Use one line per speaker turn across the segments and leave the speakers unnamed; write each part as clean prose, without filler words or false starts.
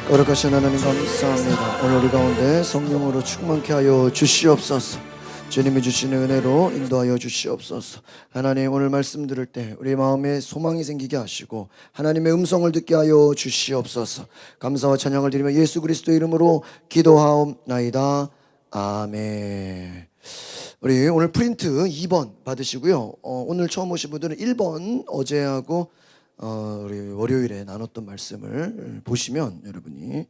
거룩하신 하나님 감사합니다. 오늘 우리 가운데 성령으로 충만케 하여 주시옵소서. 주님이 주시는 은혜로 인도하여 주시옵소서. 하나님, 오늘 말씀 들을 때 우리 마음에 소망이 생기게 하시고 하나님의 음성을 듣게 하여 주시옵소서. 감사와 찬양을 드리며 예수 그리스도의 이름으로 기도하옵나이다. 아멘. 우리 오늘 프린트 2번 받으시고요. 오늘 처음 오신 분들은 1번 어제하고 우리 월요일에 나눴던 말씀을 보시면 여러분이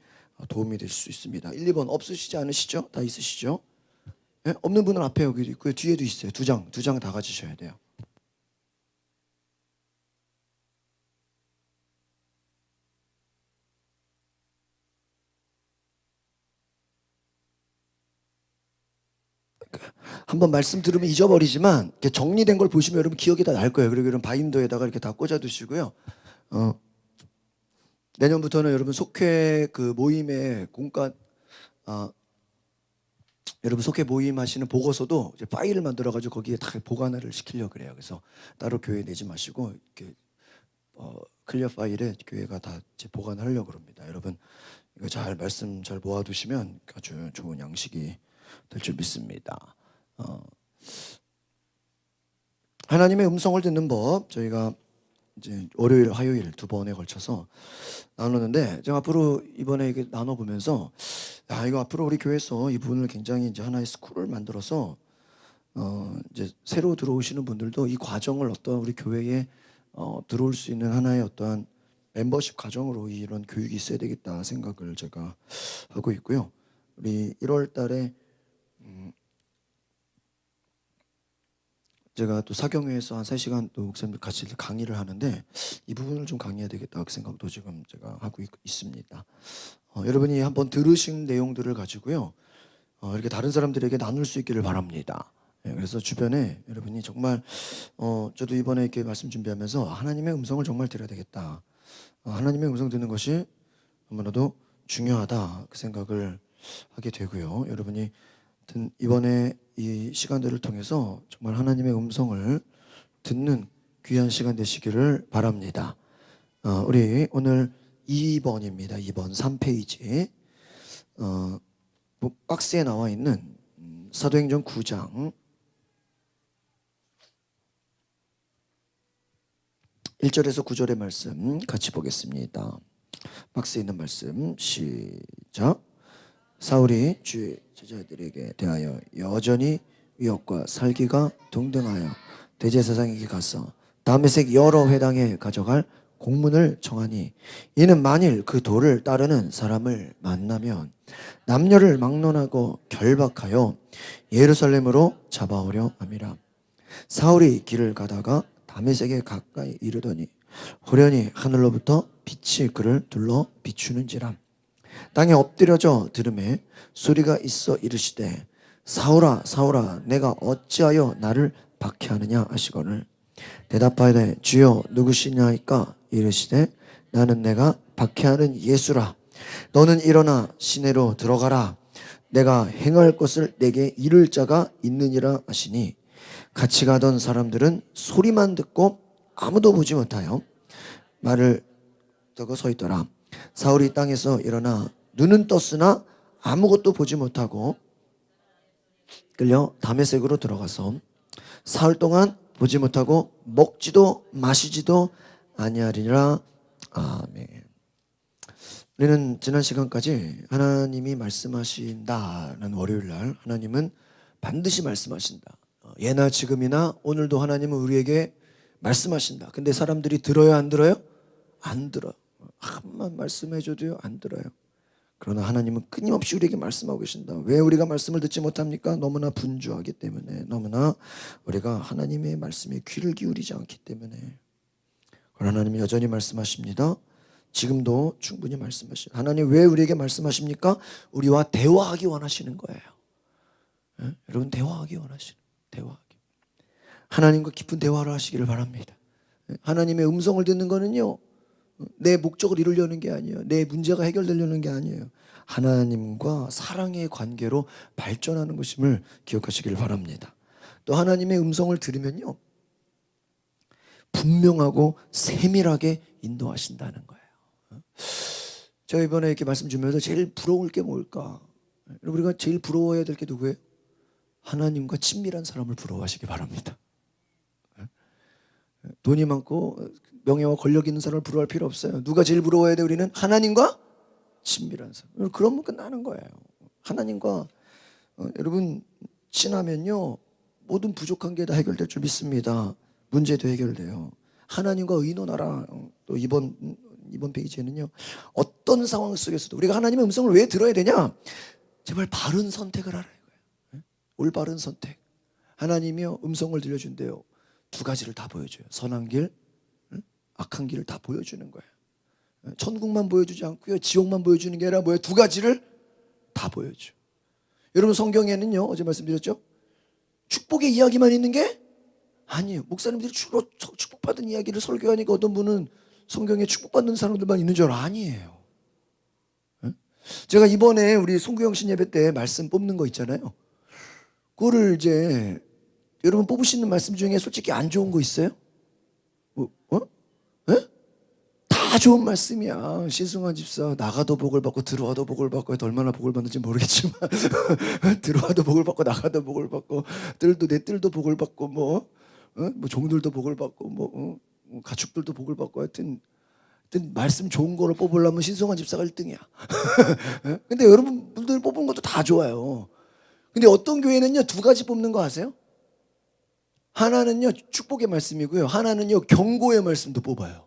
도움이 될 수 있습니다. 1, 2번 없으시지 않으시죠? 다 있으시죠? 네? 없는 분은 앞에 여기도 있고요. 뒤에도 있어요. 두 장 다 가지셔야 돼요. 한번 말씀 들으면 잊어버리지만 이렇게 정리된 걸 보시면 여러분 기억이 다 날 거예요. 그리고 이런 바인더에다가 이렇게 다 꽂아 두시고요. 내년부터는 여러분 속회 그 모임에 여러분 속회 모임 하시는 보고서도 이제 파일을 만들어 가지고 거기에 다 보관을 시키려고 그래요. 그래서 따로 교회 내지 마시고 이렇게 클리어 파일에 교회가 다 이제 보관하려고 합니다. 여러분 이거 말씀 잘 모아두시면 아주 좋은 양식이 될 줄 믿습니다. 하나님의 음성을 듣는 법 저희가 이제 월요일, 화요일 두 번에 걸쳐서 나눴는데 제가 앞으로 이번에 이게 나눠보면서 이거 앞으로 우리 교회에서 이 부분을 굉장히 이제 하나의 스쿨을 만들어서 이제 새로 들어오시는 분들도 이 과정을 어떤 우리 교회에 들어올 수 있는 하나의 어떠한 멤버십 과정으로 이런 교육이 있어야 되겠다 생각을 제가 하고 있고요. 우리 1월 달에 제가 또 사경회에서 한 3시간 또 목사님들 같이 강의를 하는데 이 부분을 좀 강의해야 되겠다 그 생각도 지금 제가 하고 있습니다. 여러분이 한번 들으신 내용들을 가지고요. 이렇게 다른 사람들에게 나눌 수 있기를 바랍니다. 그래서 주변에 여러분이 정말 저도 이번에 이렇게 말씀 준비하면서 하나님의 음성을 정말 들어야 되겠다. 하나님의 음성 듣는 것이 너무나도 중요하다 그 생각을 하게 되고요. 여러분이 이번에 이 시간들을 통해서 정말 하나님의 음성을 듣는 귀한 시간 되시기를 바랍니다. 우리 오늘 2번입니다. 2번 3페이지 박스에 나와 있는 사도행전 9장 1절에서 9절의 말씀 같이 보겠습니다. 박스에 있는 말씀 시작. 사울이 주의 제자들에게 대하여 여전히 위협과 살기가 동등하여 대제사장에게 가서 다메섹 여러 회당에 가져갈 공문을 청하니 이는 만일 그 도를 따르는 사람을 만나면 남녀를 막론하고 결박하여 예루살렘으로 잡아오려 함이라. 사울이 길을 가다가 다메섹에 가까이 이르더니 호련히 하늘로부터 빛이 그를 둘러 비추는지라. 땅에 엎드려져 들음에 소리가 있어 이르시되 사울아 사울아 내가 어찌하여 나를 박해하느냐 하시거늘 대답하되 주여 누구시냐이까 이르시되 나는 내가 박해하는 예수라. 너는 일어나 시내로 들어가라. 내가 행할 것을 내게 이를 자가 있느니라 하시니 같이 가던 사람들은 소리만 듣고 아무도 보지 못하여 말을 듣고 서 있더라. 사울이 땅에서 일어나 눈은 떴으나 아무것도 보지 못하고 끌려 다메섹으로 들어가서 사흘 동안 보지 못하고 먹지도 마시지도 아니하리라. 아멘. 우리는 지난 시간까지 하나님이 말씀하신다는 월요일날 하나님은 반드시 말씀하신다. 예나 지금이나 오늘도 하나님은 우리에게 말씀하신다. 근데 사람들이 들어요 안 들어요? 안 들어요. 한번 말씀해줘도요 안 들어요. 그러나 하나님은 끊임없이 우리에게 말씀하고 계신다. 왜 우리가 말씀을 듣지 못합니까? 너무나 분주하기 때문에, 너무나 우리가 하나님의 말씀에 귀를 기울이지 않기 때문에. 그러나 하나님은 여전히 말씀하십니다. 지금도 충분히 말씀하십니다. 하나님 왜 우리에게 말씀하십니까? 우리와 대화하기 원하시는 거예요. 여러분 대화하기 원하시는 대화하기. 하나님과 깊은 대화를 하시기를 바랍니다. 하나님의 음성을 듣는 거는요 내 목적을 이루려는 게 아니에요. 내 문제가 해결되려는 게 아니에요. 하나님과 사랑의 관계로 발전하는 것임을 기억하시길 바랍니다. 또 하나님의 음성을 들으면요 분명하고 세밀하게 인도하신다는 거예요. 제가 이번에 이렇게 말씀 주면서 제일 부러울 게 뭘까? 여러분, 우리가 제일 부러워해야 될 게 누구예요? 하나님과 친밀한 사람을 부러워하시기 바랍니다. 돈이 많고 명예와 권력 있는 사람을 부러워할 필요 없어요. 누가 제일 부러워해야 돼? 우리는 하나님과 친밀한 사람. 그러면 끝나는 거예요. 하나님과 여러분 친하면요 모든 부족한 게 다 해결될 줄 믿습니다. 문제도 해결돼요. 하나님과 의논하라. 또 이번 페이지에는요 어떤 상황 속에서도 우리가 하나님의 음성을 왜 들어야 되냐? 제발 바른 선택을 하라 이거예요. 올바른 선택. 하나님이요 음성을 들려준대요. 두 가지를 다 보여줘요. 선한 길, 악한 길을 다 보여주는 거예요. 천국만 보여주지 않고요 지옥만 보여주는 게 아니라 뭐예요? 두 가지를 다 보여줘. 여러분 성경에는요 어제 말씀드렸죠? 축복의 이야기만 있는 게 아니에요. 목사님들이 주로 축복받은 이야기를 설교하니까 어떤 분은 성경에 축복받는 사람들만 있는 줄 아니에요. 제가 이번에 우리 송구영 신예배 때 말씀 뽑는 거 있잖아요. 그거를 이제 여러분 뽑으시는 말씀 중에 솔직히 안 좋은 거 있어요? 다 좋은 말씀이야. 신승환 집사 나가도 복을 받고 들어와도 복을 받고 얼마나 복을 받는지 모르겠지만 들어와도 복을 받고 나가도 복을 받고 내 뜰도 복을 받고 뭐 종들도 복을 받고 가축들도 복을 받고 하여튼 말씀 좋은 거를 뽑으려면 신승환 집사가 1등이야. 근데 여러분들 뽑은 것도 다 좋아요. 근데 어떤 교회는요 두 가지 뽑는 거 아세요? 하나는요 축복의 말씀이고요 하나는요 경고의 말씀도 뽑아요.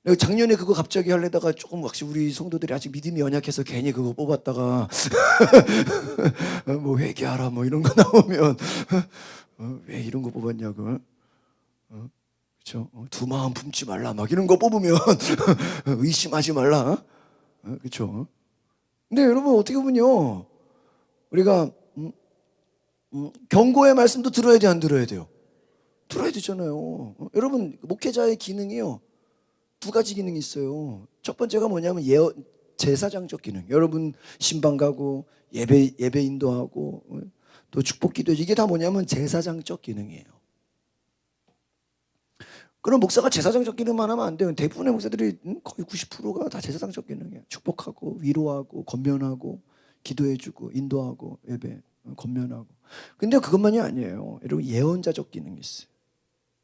내가 작년에 그거 갑자기 하려다가 조금 혹시 우리 성도들이 아직 믿음이 연약해서 괜히 그거 뽑았다가 뭐 회개하라 뭐 이런 거 나오면 왜 이런 거 뽑았냐고 그렇죠? 두 마음 품지 말라 막 이런 거 뽑으면 의심하지 말라 그렇죠? 근데 여러분 어떻게 보면요 우리가 경고의 말씀도 들어야 돼 안 들어야 돼요? 들어야 되잖아요. 여러분 목회자의 기능이요 두 가지 기능이 있어요. 첫 번째가 뭐냐면 제사장적 기능. 여러분 신방 가고 예배 인도하고 또 축복 기도 이게 다 뭐냐면 제사장적 기능이에요. 그럼 목사가 제사장적 기능만 하면 안 돼요. 대부분의 목사들이 거의 90%가 다 제사장적 기능이에요. 축복하고 위로하고 권면하고 기도해주고 인도하고 예배 권면하고. 근데 그것만이 아니에요. 여러분 예언자적 기능이 있어요.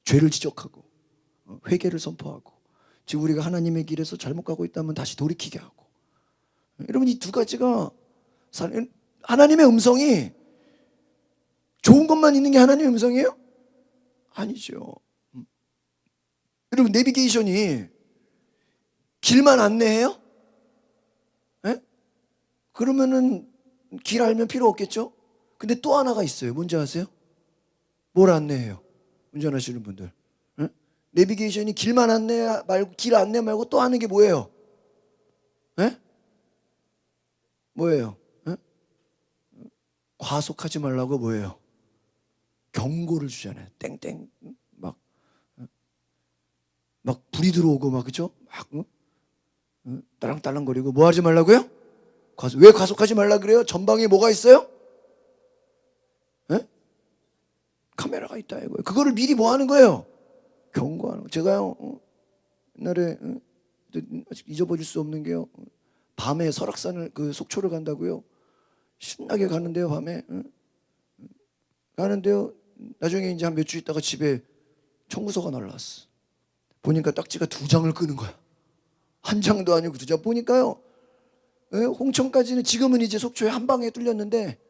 죄를 지적하고 회개를 선포하고 지금 우리가 하나님의 길에서 잘못 가고 있다면 다시 돌이키게 하고. 여러분 이 두 가지가 하나님의 음성이 좋은 것만 있는 게 하나님의 음성이에요? 아니죠. 여러분 내비게이션이 길만 안내해요? 네? 그러면은 길 알면 필요 없겠죠? 근데 또 하나가 있어요. 뭔지 아세요? 뭘 안내해요? 운전하시는 분들. 내비게이션이 길만 안내 말고 길 안내 말고 또 하는 게 뭐예요? 에? 뭐예요? 에? 과속하지 말라고 뭐예요? 경고를 주잖아요. 땡땡 막 불이 들어오고 막 그죠? 막 딸랑딸랑거리고 뭐 하지 말라고요? 왜 과속하지 말라 그래요? 전방에 뭐가 있어요? 에? 카메라가 있다 이거예요. 그거를 미리 뭐 하는 거예요? 경고하는 거. 제가요 옛날에 아직 잊어버릴 수 없는 게요 밤에 설악산을 그 속초를 간다고요 신나게 가는데요 밤에 가는데요 나중에 이제 한 몇 주 있다가 집에 청구서가 날라왔어. 보니까 딱지가 2장을 끄는 거야. 한 장도 아니고 2장. 보니까요 홍천까지는 지금은 이제 속초에 한 방에 뚫렸는데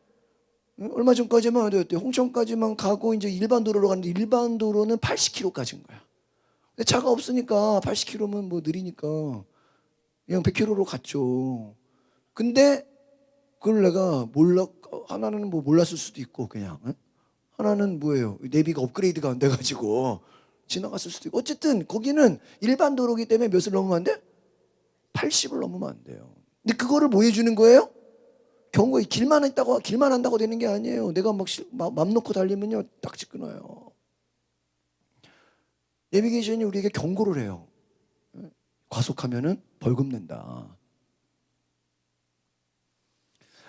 얼마 전까지만 어디였대요? 홍천까지만 가고 이제 일반 도로로 갔는데 일반 도로는 80km까지인 거야. 근데 차가 없으니까 80km면 뭐 느리니까 그냥 100km로 갔죠. 근데 그걸 내가 하나는 뭐 몰랐을 수도 있고 그냥 하나는 뭐예요? 내비가 업그레이드가 안 돼가지고 지나갔을 수도 있고 어쨌든 거기는 일반 도로기 때문에 몇을 넘으면 안 돼? 80을 넘으면 안 돼요. 근데 그거를 뭐 해주는 거예요? 경고에 길만 한다고 되는 게 아니에요. 내가 맘 놓고 달리면요 딱지 끊어요. 내비게이션이 우리에게 경고를 해요. 과속하면은 벌금 낸다.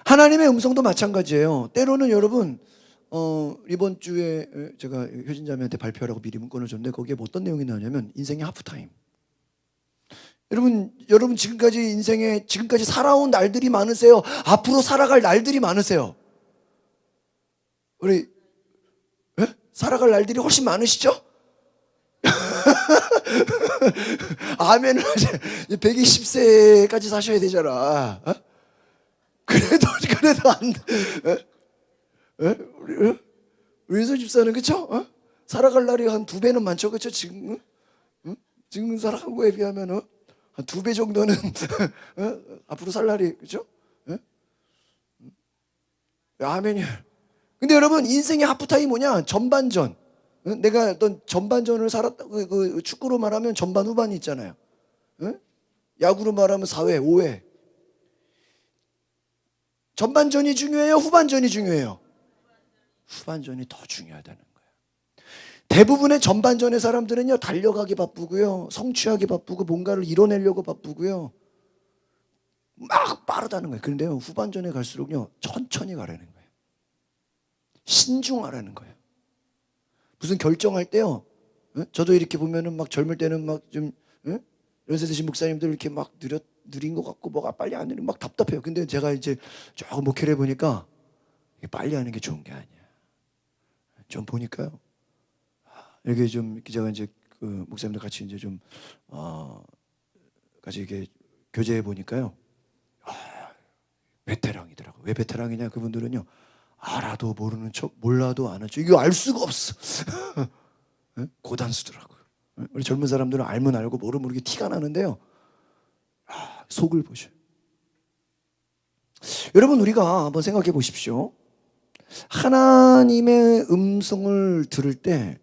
하나님의 음성도 마찬가지예요. 때로는 여러분 이번 주에 제가 효진자매한테 발표하라고 미리 문건을 줬는데 거기에 어떤 내용이 나오냐면 인생의 하프타임. 여러분 지금까지 인생에 지금까지 살아온 날들이 많으세요? 앞으로 살아갈 날들이 많으세요? 우리 살아갈 날들이 훨씬 많으시죠? 아멘을 하지. 120세까지 사셔야 되잖아. 그래도 안 돼. 우리 예수 집사는 그쵸? 살아갈 날이 한 2배는 많죠, 그쵸? 지금 지금 살아간 거에 비하면 한 2배 정도는 앞으로 살 날이, 그쵸? 아멘이야. 근데 여러분, 인생의 하프타임이 뭐냐? 전반전. 내가 어떤 전반전을 살았다. 그 축구로 말하면 전반 후반이 있잖아요. 야구로 말하면 4회, 5회. 전반전이 중요해요? 후반전이 중요해요? 후반전이 더 중요하다는 거예요. 대부분의 전반전의 사람들은요, 달려가기 바쁘고요, 성취하기 바쁘고, 뭔가를 이뤄내려고 바쁘고요, 막 빠르다는 거예요. 그런데요, 후반전에 갈수록요, 천천히 가라는 거예요. 신중하라는 거예요. 무슨 결정할 때요, 저도 이렇게 보면은 막 젊을 때는 막 좀 연세 드신 목사님들 이렇게 막 느린 것 같고 뭐가 빨리 안 되는 막 답답해요. 근데 제가 이제 조금 목회를 해보니까 빨리 하는 게 좋은 게 아니야. 좀 보니까요, 이렇게 좀 제가 이제 그 목사님들 같이 이제 좀 같이 이렇게 교제해 보니까요, 베테랑이더라고. 왜 베테랑이냐? 그분들은요, 알아도 모르는 척, 몰라도 아는 척, 이거 알 수가 없어. 고단수더라고요. 우리 젊은 사람들은 알면 알고 모르면 모르게 티가 나는데요, 속을 보셔요. 여러분, 우리가 한번 생각해 보십시오. 하나님의 음성을 들을 때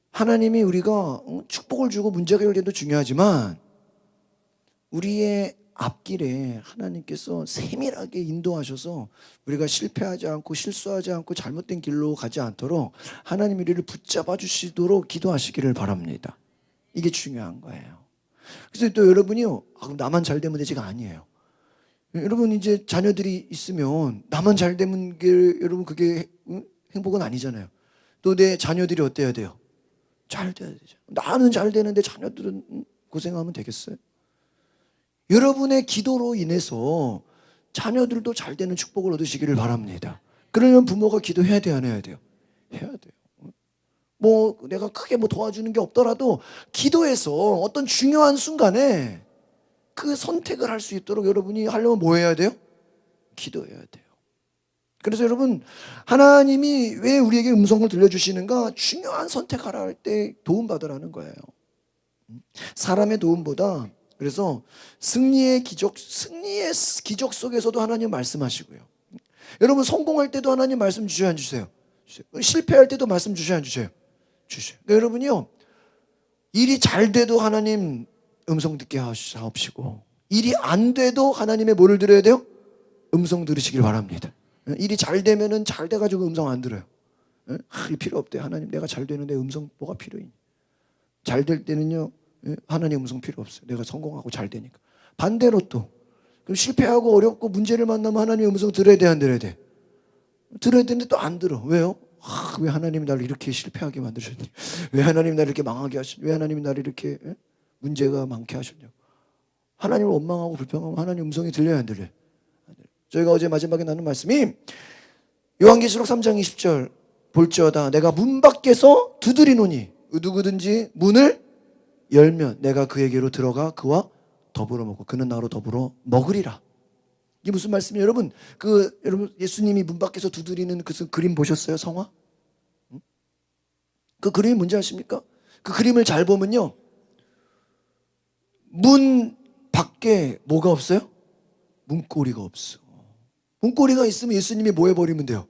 하나님이 우리가 축복을 주고 문제가 해결돼도 중요하지만 우리의 앞길에 하나님께서 세밀하게 인도하셔서 우리가 실패하지 않고 실수하지 않고 잘못된 길로 가지 않도록 하나님이 우리를 붙잡아 주시도록 기도하시기를 바랍니다. 이게 중요한 거예요. 그래서 또 여러분이요, 나만 잘 되면 되지가 아니에요. 여러분, 이제 자녀들이 있으면 나만 잘 되면 게 여러분 그게 행복은 아니잖아요. 또 내 자녀들이 어때야 돼요? 잘 돼야 되죠. 나는 잘 되는데 자녀들은 고생하면 되겠어요? 여러분의 기도로 인해서 자녀들도 잘 되는 축복을 얻으시기를 바랍니다. 그러면 부모가 기도해야 돼요, 안 해야 돼요? 해야 돼요. 뭐 내가 크게 뭐 도와주는 게 없더라도 기도해서 어떤 중요한 순간에 그 선택을 할 수 있도록 여러분이 하려면 뭐 해야 돼요? 기도해야 돼요. 그래서 여러분, 하나님이 왜 우리에게 음성을 들려주시는가? 중요한 선택하라 할 때 도움받으라는 거예요. 사람의 도움보다, 그래서 승리의 기적 속에서도 하나님 말씀하시고요. 여러분, 성공할 때도 하나님 말씀 주셔야 안 주세요? 주세요. 실패할 때도 말씀 주셔야 안 주세요? 주셔요. 그러니까 여러분이요, 일이 잘 돼도 하나님 음성 듣게 하옵시고, 일이 안 돼도 하나님의 뭐를 들어야 돼요? 음성 들으시길 바랍니다. 일이 잘 되면은 잘 돼가지고 음성 안 들어요. 필요 없대. 하나님, 내가 잘 되는데 음성 뭐가 필요해? 잘 될 때는요, 하나님 음성 필요 없어요. 내가 성공하고 잘 되니까. 반대로 또 그럼 실패하고 어렵고 문제를 만나면 하나님의 음성 들어야 돼, 안 들어야 돼? 들어야 되는데 또 안 들어. 왜요? 왜 하나님이 나를 이렇게 실패하게 만드셨니? 왜 하나님이 나를 이렇게 망하게 하셨니? 왜 하나님이 나를 이렇게 문제가 많게 하셨냐고. 하나님을 원망하고 불평하면 하나님 음성이 들려야 안 들려요? 저희가 어제 마지막에 나눈 말씀이 요한계시록 3장 20절, 볼지어다 내가 문 밖에서 두드리노니 누구든지 문을 열면 내가 그에게로 들어가 그와 더불어 먹고 그는 나로 더불어 먹으리라. 이게 무슨 말씀이에요? 여러분 예수님이 문 밖에서 두드리는 그 그림 보셨어요? 성화? 그 그림이 뭔지 아십니까? 그 그림을 잘 보면요, 문 밖에 뭐가 없어요? 문고리가 없어. 문고리가 있으면 예수님이 뭐 해버리면 돼요?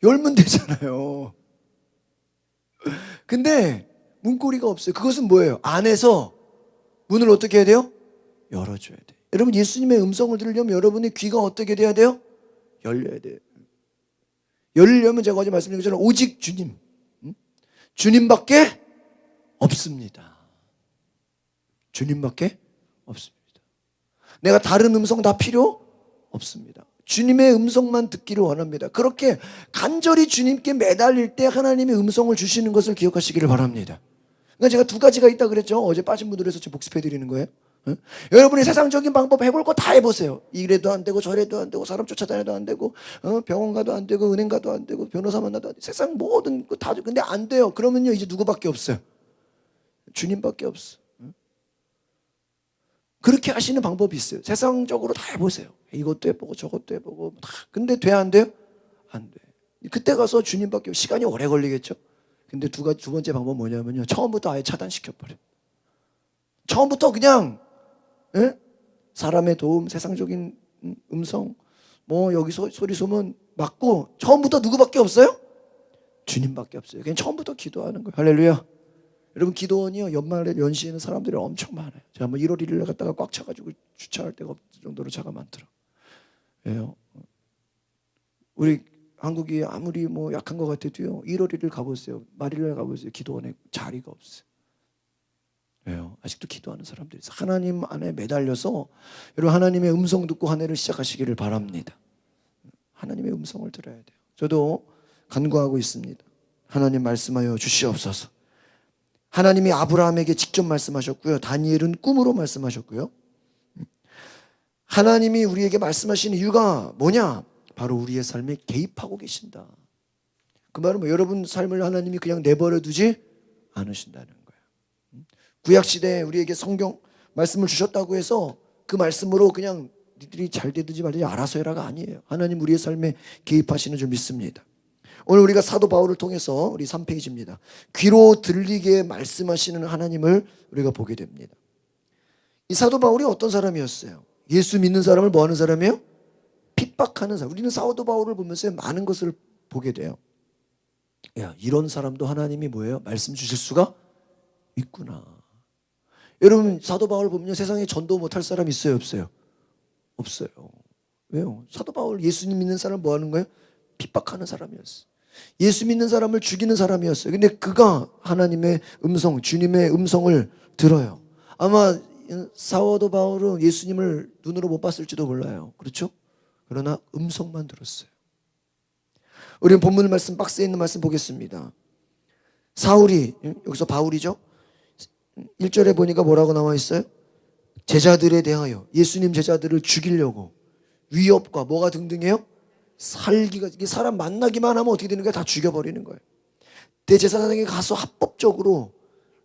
열면 되잖아요. 근데 문고리가 없어요. 그것은 뭐예요? 안에서 문을 어떻게 해야 돼요? 열어줘야 돼요. 여러분, 예수님의 음성을 들으려면 여러분의 귀가 어떻게 돼야 돼요? 열려야 돼요. 열리려면 제가 어제 말씀드린 것처럼 오직 주님, 주님밖에 없습니다. 주님밖에 없습니다. 내가 다른 음성 다 필요 없습니다. 주님의 음성만 듣기를 원합니다. 그렇게 간절히 주님께 매달릴 때 하나님의 음성을 주시는 것을 기억하시기를 바랍니다. 그러니까 제가 2가지가 있다 그랬죠. 어제 빠진 분들에서 지금 복습해 드리는 거예요. 어? 여러분이 세상적인 방법 해볼 거 다 해보세요. 이래도 안 되고 저래도 안 되고 사람 쫓아다녀도 안 되고 병원 가도 안 되고 은행 가도 안 되고 변호사 만나도 안 되고 세상 모든 거 다 근데 안 돼요. 그러면요 이제 누구밖에 없어요? 주님밖에 없어. 그렇게 하시는 방법이 있어요. 세상적으로 다 해보세요. 이것도 해보고 저것도 해보고 다. 근데 돼 안 돼요? 안 돼. 그때 가서 주님밖에 시간이 오래 걸리겠죠. 근데 두 번째 방법 뭐냐면요. 처음부터 아예 차단시켜버려. 처음부터 그냥 사람의 도움, 세상적인 음성, 뭐 여기 소리 소문 막고 처음부터 누구밖에 없어요? 주님밖에 없어요. 그냥 처음부터 기도하는 거예요. 할렐루야. 여러분 기도원이요 연말에 연시에는 사람들이 엄청 많아요. 제가 뭐 1월 1일에 갔다가 꽉 차가지고 주차할 데가 없을 정도로 차가 많더라. 예요. 우리 한국이 아무리 뭐 약한 것 같아도요 1월 1일 가보세요. 말일날 가보세요. 기도원에 자리가 없어요. 왜요? 아직도 기도하는 사람들이 있어요. 하나님 안에 매달려서 여러분 하나님의 음성 듣고 한 해를 시작하시기를 바랍니다. 하나님의 음성을 들어야 돼요. 저도 간구하고 있습니다. 하나님 말씀하여 주시옵소서. 하나님이 아브라함에게 직접 말씀하셨고요. 다니엘은 꿈으로 말씀하셨고요. 하나님이 우리에게 말씀하시는 이유가 뭐냐? 바로 우리의 삶에 개입하고 계신다. 그 말은 뭐 여러분 삶을 하나님이 그냥 내버려 두지 않으신다는 거예요. 구약시대에 우리에게 성경 말씀을 주셨다고 해서 그 말씀으로 그냥 니들이 잘 되든지 말든지 알아서 해라가 아니에요. 하나님 우리의 삶에 개입하시는 줄 믿습니다. 오늘 우리가 사도 바울을 통해서 우리 3페이지입니다. 귀로 들리게 말씀하시는 하나님을 우리가 보게 됩니다. 이 사도 바울이 어떤 사람이었어요? 예수 믿는 사람을 뭐 하는 사람이에요? 핍박하는 사람. 우리는 사도 바울을 보면서 많은 것을 보게 돼요. 야, 이런 사람도 하나님이 뭐예요? 말씀 주실 수가 있구나. 여러분 사도 바울 보면 세상에 전도 못할 사람 있어요? 없어요? 없어요. 왜요? 사도 바울 예수님 믿는 사람 뭐 하는 거예요? 핍박하는 사람이었어요. 예수 믿는 사람을 죽이는 사람이었어요. 근데 그가 하나님의 음성, 주님의 음성을 들어요. 아마 사도 바울은 예수님을 눈으로 못 봤을지도 몰라요. 그렇죠? 그러나 음성만 들었어요. 우리는 본문 말씀 박스에 있는 말씀 보겠습니다. 사울이 여기서 바울이죠. 1절에 보니까 뭐라고 나와 있어요? 제자들에 대하여 예수님 제자들을 죽이려고 위협과 뭐가 등등해요? 살기가 이게 사람 만나기만 하면 어떻게 되는 거야? 다 죽여버리는 거예요. 대제사장에게 가서 합법적으로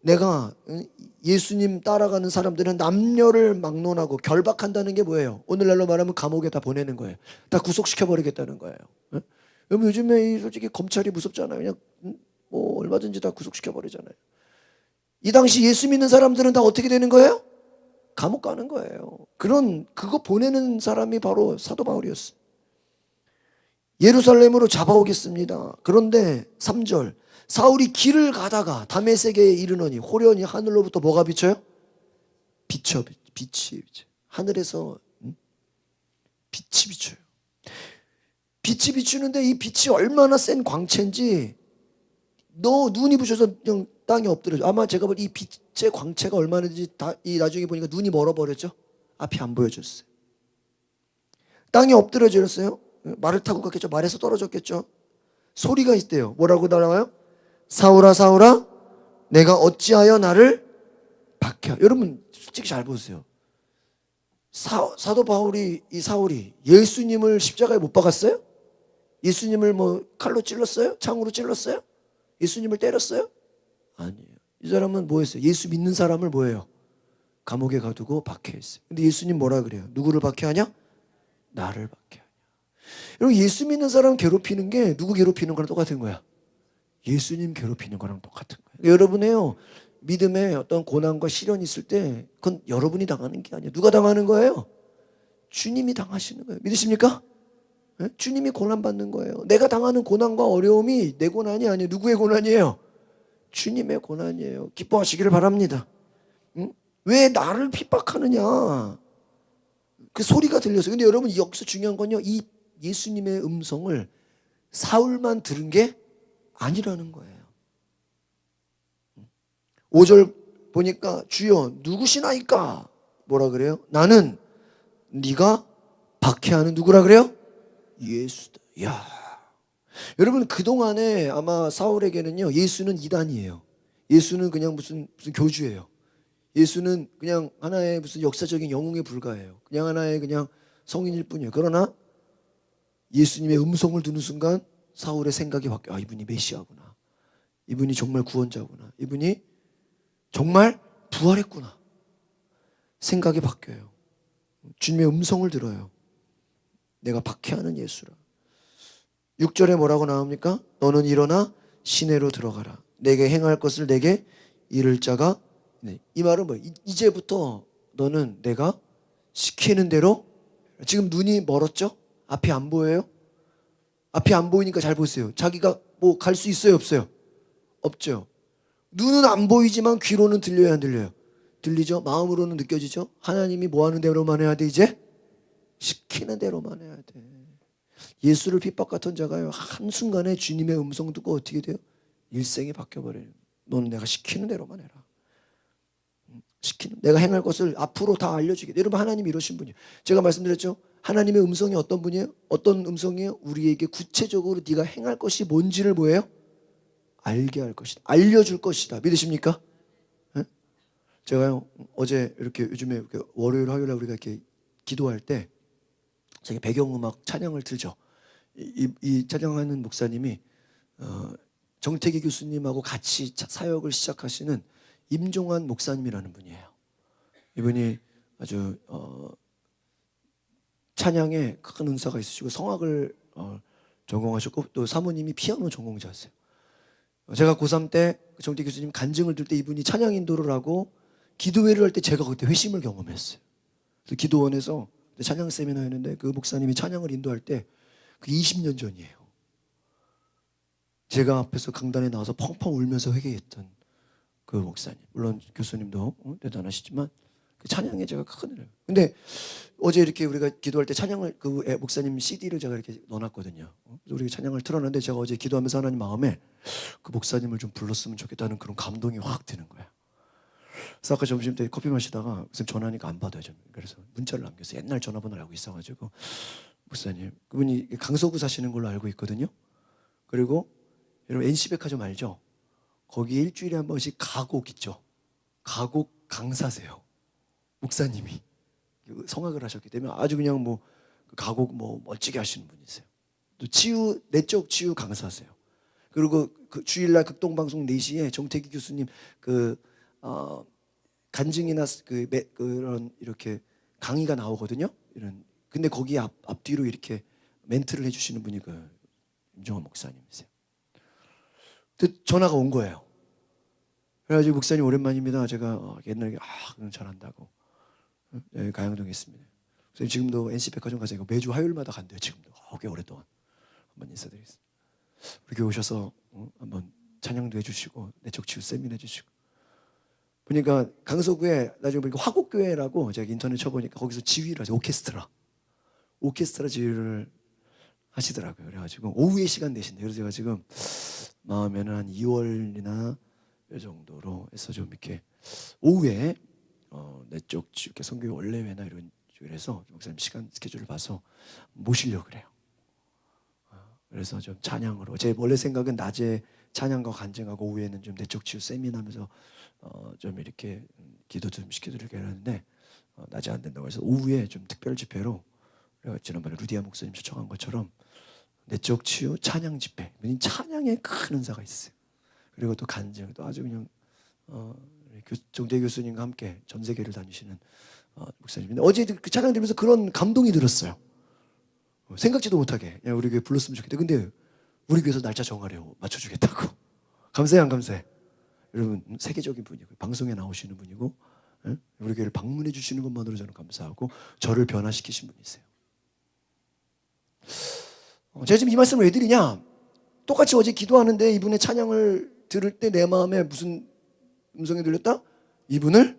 내가 예수님 따라가는 사람들은 남녀를 막론하고 결박한다는 게 뭐예요? 오늘날로 말하면 감옥에 다 보내는 거예요. 다 구속시켜버리겠다는 거예요. 여러분 요즘에 솔직히 검찰이 무섭잖아요. 그냥 뭐 얼마든지 다 구속시켜버리잖아요. 이 당시 예수 믿는 사람들은 다 어떻게 되는 거예요? 감옥 가는 거예요. 그거 보내는 사람이 바로 사도 바울이었어요. 예루살렘으로 잡아오겠습니다. 그런데 3절 사울이 길을 가다가 다메섹에 이르노니 호련히 하늘로부터 뭐가 비쳐요? 빛이 비쳐. 하늘에서 빛이 비쳐요. 빛이 비추는데 이 빛이 얼마나 센 광채인지 눈이 부셔서 그냥 땅에 엎드려져. 아마 제가 볼 이 빛의 광채가 얼마나인지 이 나중에 보니까 눈이 멀어버렸죠. 앞이 안 보여졌어요. 땅에 엎드려졌어요. 말을 타고 갔겠죠. 말에서 떨어졌겠죠. 소리가 있대요. 뭐라고 나와요? 사울아 사울아 내가 어찌하여 나를 박해. 여러분 솔직히 잘 보세요. 사도 바울이 이 사울이 예수님을 십자가에 못 박았어요? 예수님을 뭐 칼로 찔렀어요? 창으로 찔렀어요? 예수님을 때렸어요? 아니에요. 이 사람은 뭐 했어요? 예수 믿는 사람을 뭐예요? 감옥에 가두고 박해했어요. 근데 예수님 뭐라 그래요? 누구를 박해하냐? 나를 박해하냐. 여러분 예수 믿는 사람 괴롭히는 게 누구 괴롭히는 거랑 똑같은 거야. 예수님 괴롭히는 거랑 똑같은 거예요. 여러분의요 믿음에 어떤 고난과 시련이 있을 때 그건 여러분이 당하는 게 아니에요. 누가 당하는 거예요? 주님이 당하시는 거예요. 믿으십니까? 네? 주님이 고난받는 거예요. 내가 당하는 고난과 어려움이 내 고난이 아니에요. 누구의 고난이에요? 주님의 고난이에요. 기뻐하시기를 바랍니다. 응? 왜 나를 핍박하느냐? 그 소리가 들려서. 근데 여러분 여기서 중요한 건요. 이 예수님의 음성을 사울만 들은 게 아니라는 거예요. 5절 보니까 주여 누구시나이까? 뭐라 그래요? 나는 네가 박해하는 누구라 그래요? 예수다. 야, 여러분 그동안에 아마 사울에게는요 예수는 이단이에요. 예수는 그냥 무슨 교주예요. 예수는 그냥 하나의 무슨 역사적인 영웅에 불과해요. 그냥 하나의 그냥 성인일 뿐이에요. 그러나 예수님의 음성을 듣는 순간 사울의 생각이 바뀌어. 아, 이분이 메시아구나. 이분이 정말 구원자구나. 이분이 정말 부활했구나. 생각이 바뀌어요. 주님의 음성을 들어요. 내가 박해하는 예수라. 6절에 뭐라고 나옵니까? 너는 일어나 시내로 들어가라. 내게 행할 것을 내게 이를 자가. 네. 이 말은 뭐예요? 이제부터 너는 내가 시키는 대로. 지금 눈이 멀었죠? 앞이 안 보여요? 앞이 안 보이니까 잘 보세요. 자기가 뭐 갈 수 있어요, 없어요? 없죠. 눈은 안 보이지만 귀로는 들려야 안 들려요? 들리죠? 마음으로는 느껴지죠? 하나님이 뭐 하는 대로만 해야 돼, 이제? 시키는 대로만 해야 돼. 예수를 핍박했던 자가요, 한순간에 주님의 음성 듣고 어떻게 돼요? 일생이 바뀌어버려요. 너는 내가 시키는 대로만 해라. 내가 행할 것을 앞으로 다 알려주게. 여러분, 하나님이 이러신 분이에요. 제가 말씀드렸죠? 하나님의 음성이 어떤 분이에요? 어떤 음성이에요? 우리에게 구체적으로 네가 행할 것이 뭔지를 뭐예요? 알게 할 것이다. 알려줄 것이다. 믿으십니까? 네? 제가요, 어제 이렇게 요즘에 이렇게 월요일, 화요일에 우리가 이렇게 기도할 때 저기 배경음악 찬양을 틀죠. 이 찬양하는 목사님이 정태기 교수님하고 같이 사역을 시작하시는 임종환 목사님이라는 분이에요. 이분이 아주 찬양에 큰 은사가 있으시고 성악을 전공하셨고 또 사모님이 피아노 전공자였어요. 제가 고3 때 정태기 교수님 간증을 들 때 이분이 찬양 인도를 하고 기도회를 할 때 제가 그때 회심을 경험했어요. 그래서 기도원에서 찬양 세미나였는데 그 목사님이 찬양을 인도할 때 그 20년 전이에요. 제가 앞에서 강단에 나와서 펑펑 울면서 회개했던 그 목사님. 물론 교수님도 대단하시지만 그 찬양에 제가 큰 은혜를. 근데 어제 이렇게 우리가 기도할 때 찬양을 그 목사님 CD를 제가 이렇게 넣어놨거든요. 그래서 우리 찬양을 틀었는데 제가 어제 기도하면서 하나님 마음에 그 목사님을 좀 불렀으면 좋겠다는 그런 감동이 확 드는 거야. 그래서 아까 점심 때 커피 마시다가 무슨 전화하니까 안 받아요. 그래서 문자를 남겼어요. 옛날 전화번호를 알고 있어가지고 목사님, 그분이 강서구 사시는 걸로 알고 있거든요. 그리고 여러분 NC백화점 알죠? 거기 일주일에 한 번씩 가곡 있죠. 가곡 강사세요. 목사님이 성악을 하셨기 때문에 아주 그냥 뭐 가곡 뭐 멋지게 하시는 분이세요. 또 치유, 내적 치유 강사세요. 그리고 그 주일날 극동방송 4시에 정태기 교수님 간증이나 그런 이렇게 강의가 나오거든요. 이런. 근데 거기 앞뒤로 이렇게 멘트를 해주시는 분이 그 임종환 목사님이세요. 전화가 온 거예요. 그래가지고 목사님 오랜만입니다. 제가 옛날에 그럼 잘한다고. 여기 가양동에 있습니다. 선생님 지금도 NC백화점 가서 매주 화요일마다 간대요. 지금도 꽤 오랫동안. 한번 인사드리겠습니다. 우리 교회 오셔서 한번 찬양도 해주시고 내적 치유 세미나 해주시고. 보니까 강서구에 나중에 보니까 화곡교회라고 제가 인터넷 쳐보니까 거기서 지휘를 하죠. 오케스트라 지휘를 하시더라고요. 그래가지고 오후에 시간 내신대요. 그래서 제가 지금 마음에는 한 2월이나 이 정도로 해서 좀 이렇게 오후에 내적 치유 이렇게 성교 원래회나 이런 그래서 목사님 시간 스케줄을 봐서 모시려고 그래요. 그래서 좀 찬양으로 제 원래 생각은 낮에 찬양과 간증하고 오후에는 좀 내적 치유 세미나하면서 좀 이렇게 기도 좀 시켜드리려고 하는데 낮에 안 된다고 해서 오후에 좀 특별 집회로 지난번에 루디아 목사님 초청한 것처럼 내적 치유 찬양 집회. 찬양에 큰 은사가 있어요. 그리고 또 간증 또 아주 그냥 정대 교수님과 함께 전 세계를 다니시는 목사님인데 어제 그 찬양 들으면서 그런 감동이 들었어요. 생각지도 못하게 그냥 우리 교회 불렀으면 좋겠다. 근데 우리 교회에서 날짜 정하래요. 맞춰주겠다고. 감사해 안 감사해? 여러분 세계적인 분이고 방송에 나오시는 분이고 우리 교회를 방문해 주시는 것만으로 저는 감사하고 저를 변화시키신 분이세요. 제가 지금 이 말씀을 왜 드리냐? 똑같이 어제 기도하는데 이분의 찬양을 들을 때 내 마음에 무슨 음성이 들렸다? 이분을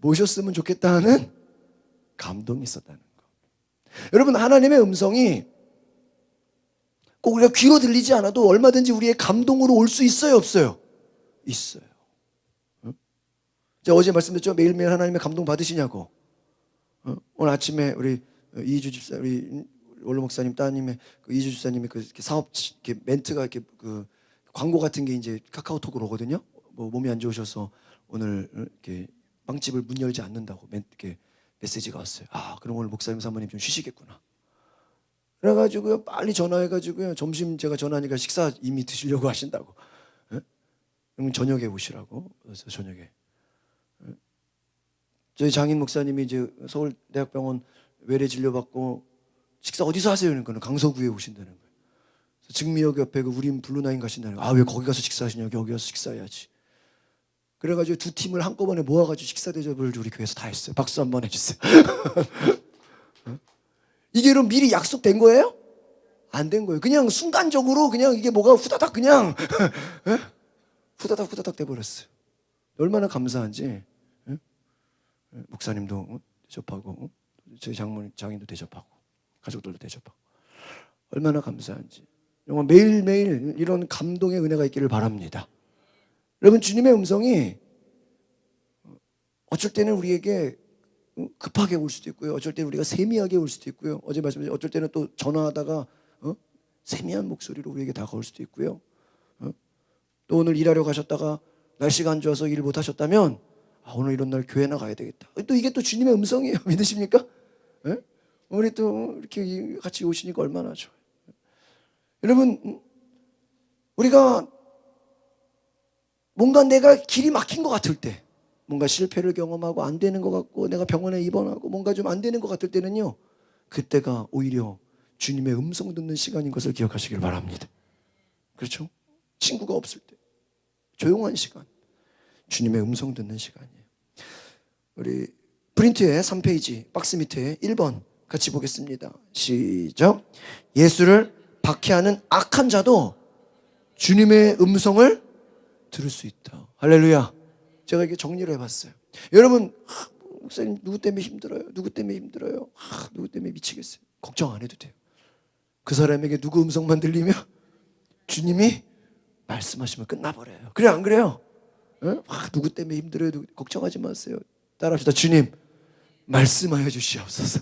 모셨으면 좋겠다 하는 감동이 있었다는 거. 여러분 하나님의 음성이 꼭 우리가 귀로 들리지 않아도 얼마든지 우리의 감동으로 올 수 있어요 없어요? 있어요. 제가 어제 말씀드렸죠. 매일매일 하나님의 감동 받으시냐고. 오늘 아침에 우리 이주 집사 우리 원로 목사님 따님의 그 이주 집사님이 그 사업 이렇게 멘트가 이렇게 그 광고 같은 게 이제 카카오톡으로 오거든요. 뭐 몸이 안 좋으셔서 오늘 이렇게 빵집을 문 열지 않는다고 이렇게 메시지가 왔어요. 아, 그럼 오늘 목사님 사모님 좀 쉬시겠구나. 그래가지고요 빨리 전화해가지고요 점심 제가 전화하니까 식사 이미 드시려고 하신다고. 예? 그럼 저녁에 오시라고. 그래서 저녁에 저희 장인 목사님이 이제 서울대학병원 외래 진료받고 식사 어디서 하세요? 그러니까 강서구에 오신다는 거예요. 증미역 옆에 그 우린 블루나인 가신다는 거예요. 아, 왜 거기 가서 식사하시냐? 여기 가서 식사해야지. 그래가지고 두 팀을 한꺼번에 모아가지고 식사 대접을 우리 교회에서 다 했어요. 박수 한번 해주세요. 이게 그럼 미리 약속된 거예요? 안 된 거예요. 그냥 순간적으로 그냥 이게 뭐가 후다닥 그냥 후다닥 돼버렸어요. 얼마나 감사한지. 목사님도 대접하고 저희 장인도 대접하고 가족들도 대접하고 얼마나 감사한지. 정말 매일매일 이런 감동의 은혜가 있기를 바랍니다. 여러분, 주님의 음성이 어쩔 때는 우리에게 급하게 올 수도 있고요. 어쩔 때는 우리가 세미하게 올 수도 있고요. 어제 말씀드린 어쩔 때는 또 전화하다가 세미한 목소리로 우리에게 다가올 수도 있고요. 또 오늘 일하러 가셨다가 날씨가 안 좋아서 일 못 하셨다면 오늘 이런 날 교회나 가야 되겠다. 또 이게 또 주님의 음성이에요. 믿으십니까? 우리 또 이렇게 같이 오시니까 얼마나 좋아요. 여러분, 우리가 뭔가 내가 길이 막힌 것 같을 때, 뭔가 실패를 경험하고 안 되는 것 같고 내가 병원에 입원하고 뭔가 좀 안 되는 것 같을 때는요, 그때가 오히려 주님의 음성 듣는 시간인 것을 기억하시길 바랍니다. 그렇죠? 친구가 없을 때 조용한 시간, 주님의 음성 듣는 시간이에요. 우리 프린트에 3페이지 박스 밑에 1번 같이 보겠습니다. 시작. 예수를 박해하는 악한 자도 주님의 음성을 들을 수 있다. 할렐루야. 제가 이렇게 정리를 해봤어요. 여러분, 목사님 누구 때문에 힘들어요? 누구 때문에 힘들어요? 누구 때문에 미치겠어요? 걱정 안 해도 돼요. 그 사람에게 누구 음성만 들리면 주님이 말씀하시면 끝나버려요. 그래, 안 그래요? 누구 때문에 힘들어요? 걱정하지 마세요. 따라합시다. 주님, 말씀하여 주시옵소서.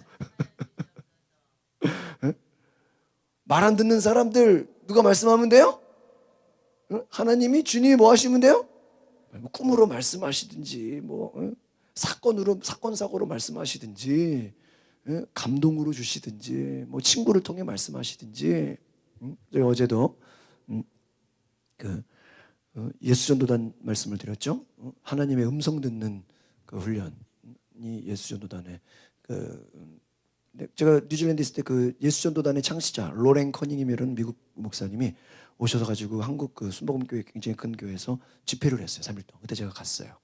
말 안 듣는 사람들 누가 말씀하면 돼요? 하나님이, 주님이 뭐 하시면 돼요? 꿈으로 말씀하시든지 사건 사고로 말씀하시든지 감동으로 주시든지 친구를 통해 말씀하시든지. 제가 어제도 예수전도단 말씀을 드렸죠. 하나님의 음성 듣는 그 훈련이 예수전도단의 제가 뉴질랜드 있을 때 그 예수전도단의 창시자 로렌 커닝햄이라는 미국 목사님이 오셔서 가지고 한국 그 순복음교회 굉장히 큰 교회에서 집회를 했어요. 3일 동안. 그때 제가 갔어요.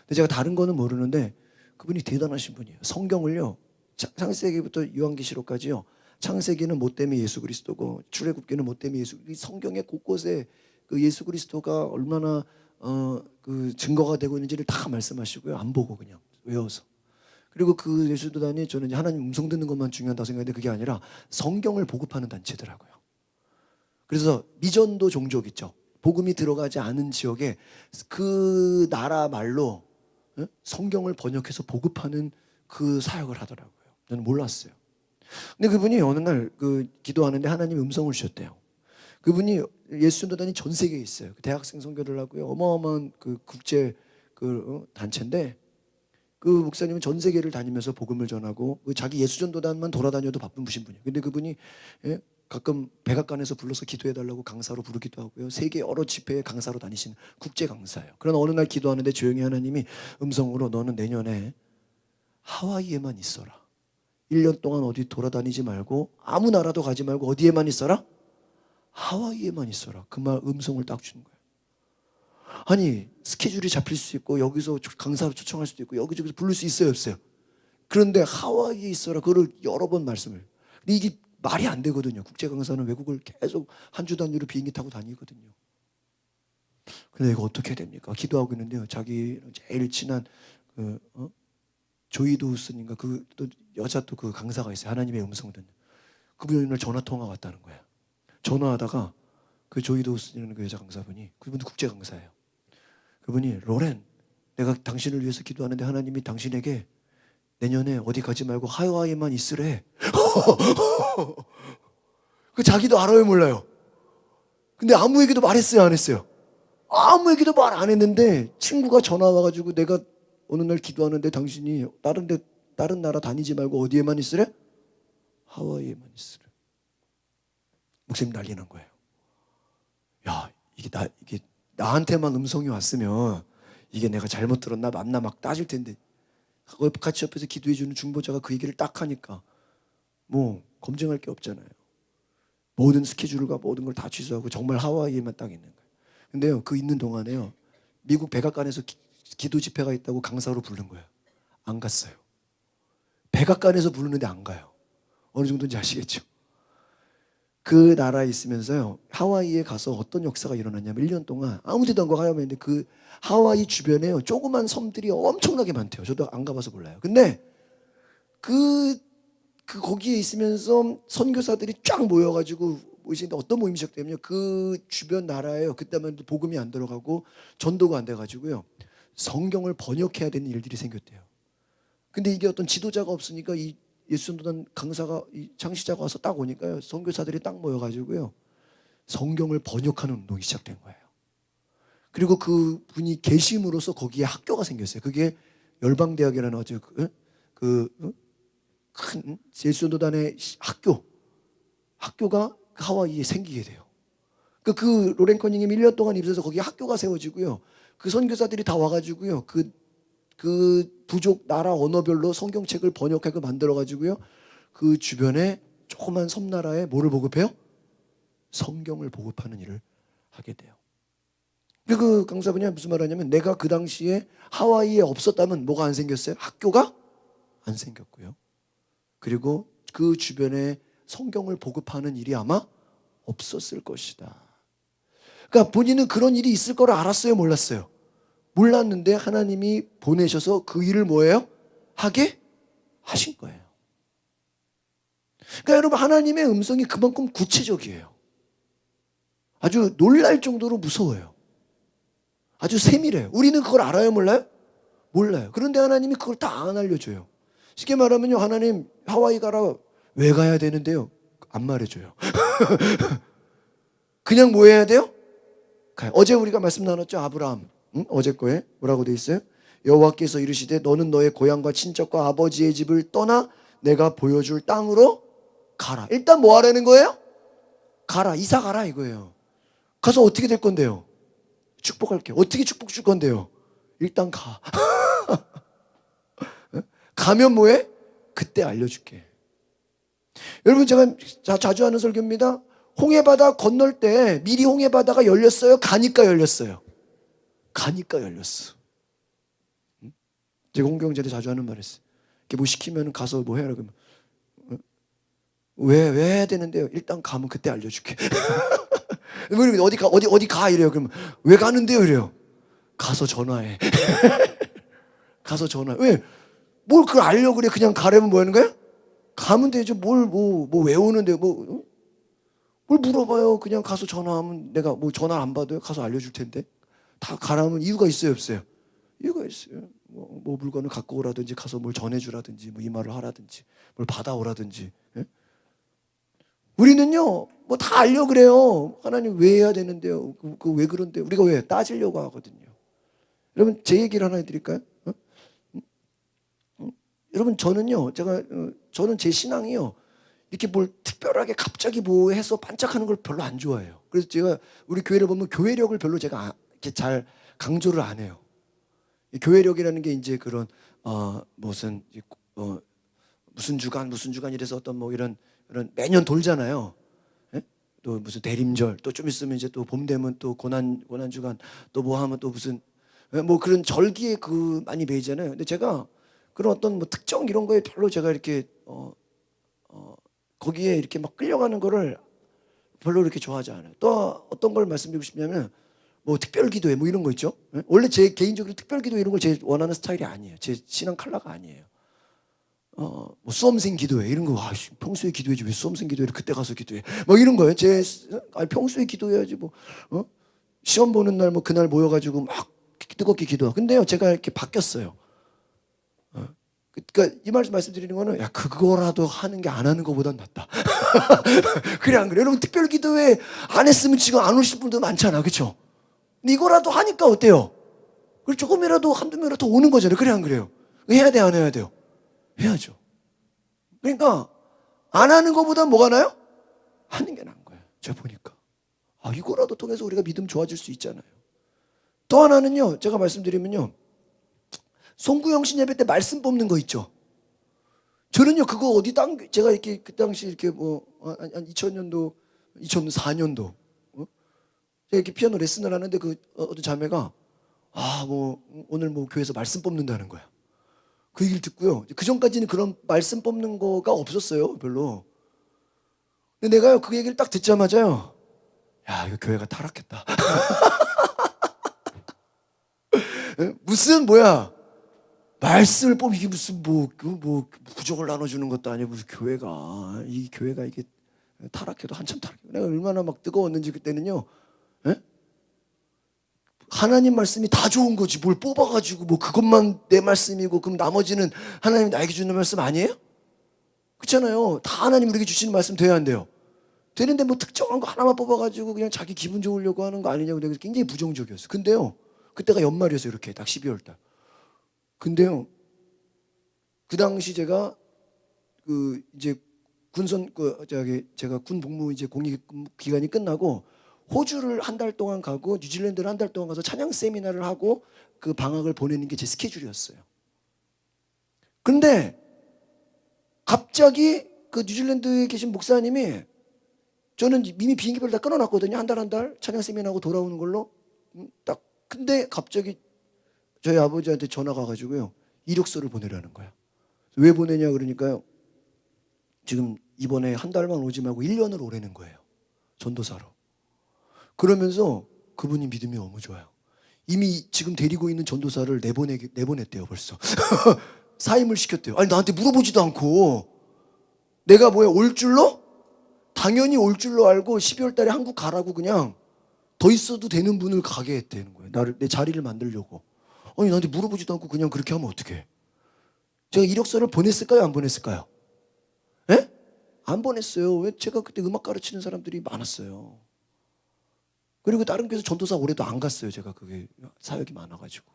근데 제가 다른 거는 모르는데 그분이 대단하신 분이에요. 성경을요, 창세기부터 요한계시록까지요, 창세기는 뭐 때문에 예수 그리스도고 출애굽기는 뭐 때문에 예수, 이 성경의 곳곳에 그 예수 그리스도가 얼마나 그 증거가 되고 있는지를 다 말씀하시고요. 안 보고 그냥 외워서. 그리고 그 예수도단이 저는 이제 하나님 음성 듣는 것만 중요하다고 생각했는데 그게 아니라 성경을 보급하는 단체더라고요. 그래서 미전도 종족 있죠. 복음이 들어가지 않은 지역에 그 나라 말로 성경을 번역해서 보급하는 그 사역을 하더라고요. 저는 몰랐어요. 근데 그분이 어느 날 그 기도하는데 하나님이 음성을 주셨대요. 그분이 예수전도단이 전 세계에 있어요. 대학생 선교를 하고요. 어마어마한 그 국제 그 단체인데 그 목사님은 전 세계를 다니면서 복음을 전하고 자기 예수전도단만 돌아다녀도 바쁜 분이에요. 근데 그분이 가끔 백악관에서 불러서 기도해달라고 강사로 부르기도 하고요. 세계 여러 집회에 강사로 다니시는 국제 강사예요. 그러나 어느 날 기도하는데 조용히 하나님이 음성으로 너는 내년에 하와이에만 있어라. 1년 동안 어디 돌아다니지 말고 아무 나라도 가지 말고 어디에만 있어라? 하와이에만 있어라. 그 말 음성을 딱 주는 거예요. 아니, 스케줄이 잡힐 수 있고 여기서 강사로 초청할 수도 있고 여기저기서 부를 수 있어요, 없어요? 그런데 하와이에 있어라. 그걸 여러 번 말씀을. 근데 이게 말이 안 되거든요. 국제 강사는 외국을 계속 한 주 단위로 비행기 타고 다니거든요. 근데 이거 어떻게 됩니까? 기도하고 있는데요. 자기 제일 친한 조이도우스님과 그 또 여자 또 그 강사가 있어요. 하나님의 음성 듣는. 그분이 오늘 전화 통화가 왔다는 거예요. 전화하다가 그 조이도우스라는 그 여자 강사분이, 그분도 국제 강사예요. 그분이 로렌, 내가 당신을 위해서 기도하는데 하나님이 당신에게 내년에 어디 가지 말고 하와이에만 있으래. 그 자기도 알아요, 몰라요? 근데 아무에게도 말했어요, 안 했어요? 아무에게도 말 안 했는데 친구가 전화 와가지고 내가 어느 날 기도하는데 당신이 다른 나라 다니지 말고 어디에만 있으래? 하와이에만 있으래. 목사님 난리 난 거예요. 야, 이게 나한테만 음성이 왔으면 이게 내가 잘못 들었나 맞나 막 따질 텐데, 같이 옆에서 기도해주는 중보자가 그 얘기를 딱 하니까 뭐 검증할 게 없잖아요. 모든 스케줄과 모든 걸 다 취소하고 정말 하와이에만 딱 있는 거예요. 근데요, 그 있는 동안에요, 미국 백악관에서 기도 집회가 있다고 강사로 부른 거예요. 안 갔어요. 백악관에서 부르는데 안 가요. 어느 정도인지 아시겠죠? 그 나라에 있으면서요, 하와이에 가서 어떤 역사가 일어났냐면 1년 동안 아무 데도 안 가고 하와이인데 그 하와이 주변에요, 조그만 섬들이 엄청나게 많대요. 저도 안 가봐서 몰라요. 근데 거기에 있으면서 선교사들이 쫙 모여가지고 모이시는데 어떤 모임이 시작되면요, 그 주변 나라에요, 그때만 복음이 안 들어가고 전도가 안 돼가지고요, 성경을 번역해야 되는 일들이 생겼대요. 근데 이게 어떤 지도자가 없으니까 이 예수전도단 강사가, 이 창시자가 와서 딱 오니까요, 선교사들이 딱 모여가지고요, 성경을 번역하는 운동이 시작된 거예요. 그리고 그 분이 계심으로써 거기에 학교가 생겼어요. 그게 열방대학이라는 아주 큰 예수전도단의 학교가 하와이에 생기게 돼요. 그 로렌 커닝햄이 1년 동안 입사해서 거기 학교가 세워지고요, 그 선교사들이 다 와가지고요, 그 부족 나라 언어별로 성경책을 번역하고 만들어가지고요, 그 주변에 조그만 섬나라에 뭐를 보급해요? 성경을 보급하는 일을 하게 돼요. 그 강사분이 무슨 말을 하냐면, 내가 그 당시에 하와이에 없었다면 뭐가 안 생겼어요? 학교가 안 생겼고요, 그리고 그 주변에 성경을 보급하는 일이 아마 없었을 것이다. 그러니까 본인은 그런 일이 있을 거를 알았어요, 몰랐어요? 몰랐는데 하나님이 보내셔서 그 일을 뭐예요? 하게 하신 거예요. 그러니까 여러분, 하나님의 음성이 그만큼 구체적이에요. 아주 놀랄 정도로 무서워요. 아주 세밀해요. 우리는 그걸 알아요, 몰라요? 몰라요. 그런데 하나님이 그걸 다 안 알려줘요. 쉽게 말하면요, 하나님 하와이 가라, 왜 가야 되는데요? 안 말해줘요. 그냥 뭐 해야 돼요? 가요. 어제 우리가 말씀 나눴죠, 아브라함. 어제 거에 뭐라고 돼 있어요? 여호와께서 이르시되 너는 너의 고향과 친척과 아버지의 집을 떠나 내가 보여줄 땅으로 가라. 일단 뭐 하라는 거예요? 가라, 이사 가라 이거예요. 가서 어떻게 될 건데요? 축복할게요. 어떻게 축복 줄 건데요? 일단 가. 가면 뭐해? 그때 알려줄게. 여러분, 제가 자주 하는 설교입니다. 홍해바다 건널 때 미리 홍해바다가 열렸어요? 가니까 열렸어요? 가니까 열렸어. 제가 홍경제를 자주 하는 말이었어요. 이렇게 뭐 시키면 가서 뭐 해라 그러면, 왜 해야 되는데요? 일단 가면 그때 알려줄게. 어디 가 이래요. 그러면 왜 가는데요? 이래요. 가서 전화해. 가서 전화. 왜? 뭘 그걸 알려고 그래? 그냥 가려면 뭐 하는 거야? 가면 되죠. 뭐 외우는데 뭘 물어봐요. 그냥 가서 전화하면 내가 뭐 전화 안 받아요? 가서 알려줄 텐데. 다 가라면 이유가 있어요, 없어요? 이유가 있어요. 뭐 물건을 갖고 오라든지 가서 뭘 전해주라든지 뭐 이 말을 하라든지 뭘 받아오라든지. 예? 우리는요 뭐 다 알려 그래요. 하나님 왜 해야 되는데요? 왜 그런데요? 우리가 왜 따지려고 하거든요. 여러분, 제 얘기를 하나 해드릴까요? 여러분, 저는 제 신앙이요, 이렇게 뭘 특별하게 갑자기 뭐 해서 반짝하는 걸 별로 안 좋아해요. 그래서 제가 우리 교회를 보면 교회력을 별로 제가 이렇게 잘 강조를 안 해요. 교회력이라는 게 이제 그런 무슨 주간 이래서 어떤 뭐 이런 매년 돌잖아요. 예? 또 무슨 대림절, 또 좀 있으면 이제 또 봄 되면 또 고난 주간, 또 뭐 하면 또 무슨 뭐 그런 절기에 많이 매이잖아요. 근데 제가 그런 어떤 뭐 특정 이런 거에 별로 제가 이렇게 거기에 이렇게 막 끌려가는 거를 별로 이렇게 좋아하지 않아요. 또 어떤 걸 말씀드리고 싶냐면, 뭐 특별 기도회 뭐 이런 거 있죠. 원래 제 개인적으로 특별 기도 이런 걸 제 원하는 스타일이 아니에요. 제 신앙 컬러가 아니에요. 뭐 수험생 기도회 이런 거, 평소에 기도해야지 왜 수험생 기도회를 그때 가서 기도해? 뭐 이런 거예요. 평소에 기도해야지 뭐 시험 보는 날 뭐 그날 모여가지고 막 뜨겁게 기도하고. 근데요, 제가 이렇게 바뀌었어요. 그러니까 이 말씀드리는 거는, 야, 그거라도 하는 게 안 하는 것보단 낫다. 그래 안 그래? 여러분, 특별 기도회 안 했으면 지금 안 오실 분들 많잖아, 그렇죠? 근데 이거라도 하니까 어때요? 그리고 조금이라도 한두 명이라도 더 오는 거잖아요. 그래 안 그래요? 해야 돼 안 해야 돼요? 해야죠. 그러니까 안 하는 것보다 뭐가 나요? 하는 게 나은 거예요. 제가 보니까 이거라도 통해서 우리가 믿음 좋아질 수 있잖아요. 또 하나는요, 제가 말씀드리면요, 송구영신 예배 때 말씀 뽑는 거 있죠. 저는요 그거 어디 제가 이렇게 그 당시 이렇게 한 2000년도 2004년도 제가 이렇게 피아노 레슨을 하는데 그 어떤 자매가 오늘 교회에서 말씀 뽑는다는 거야. 그 얘기를 듣고요. 그 전까지는 그런 말씀 뽑는 거가 없었어요, 별로. 근데 내가요 그 얘기를 딱 듣자마자요, 야 이거 교회가 타락했다. 무슨 말씀을 이게 무슨 부족을 나눠주는 것도 아니고 무슨 이 교회가 이게 타락해도 한참 타락해. 내가 얼마나 막 뜨거웠는지 그때는요. 하나님 말씀이 다 좋은 거지 뭘 뽑아가지고 그것만 내 말씀이고 그럼 나머지는 하나님이 나에게 주는 말씀 아니에요? 그렇잖아요. 다 하나님 우리에게 주시는 말씀 돼야 안 돼요? 되는데 특정한 거 하나만 뽑아가지고 그냥 자기 기분 좋으려고 하는 거 아니냐고 내가 굉장히 부정적이었어요. 근데요 그때가 연말이었어요. 이렇게 딱 12월 달. 근데요 그 당시 제가 이제 제가 군 복무 이제 공익 기간이 끝나고 호주를 한 달 동안 가고 뉴질랜드를 한 달 동안 가서 찬양 세미나를 하고 그 방학을 보내는 게 제 스케줄이었어요. 근데 갑자기 그 뉴질랜드에 계신 목사님이, 저는 이미 비행기표를 다 끊어놨거든요. 한 달 찬양 세미나하고 돌아오는 걸로 딱. 근데 갑자기 저희 아버지한테 전화가 와가지고요 이력서를 보내라는 거야. 왜 보내냐 그러니까요, 지금 이번에 한 달만 오지 말고 1년을 오라는 거예요, 전도사로. 그러면서 그분이 믿음이 너무 좋아요. 이미 지금 데리고 있는 전도사를 내보냈대요 벌써. 사임을 시켰대요. 아니 나한테 물어보지도 않고. 내가 올 줄로? 당연히 올 줄로 알고 12월 달에 한국 가라고 그냥 더 있어도 되는 분을 가게 했다는 거예요. 내 자리를 만들려고. 아니 나한테 물어보지도 않고 그냥 그렇게 하면 어떡해. 제가 이력서를 보냈을까요 안 보냈을까요? 예? 안 보냈어요. 왜? 제가 그때 음악 가르치는 사람들이 많았어요. 그리고 다른 교회에서 전도사 올해도 안 갔어요. 제가 그게 사역이 많아가지고.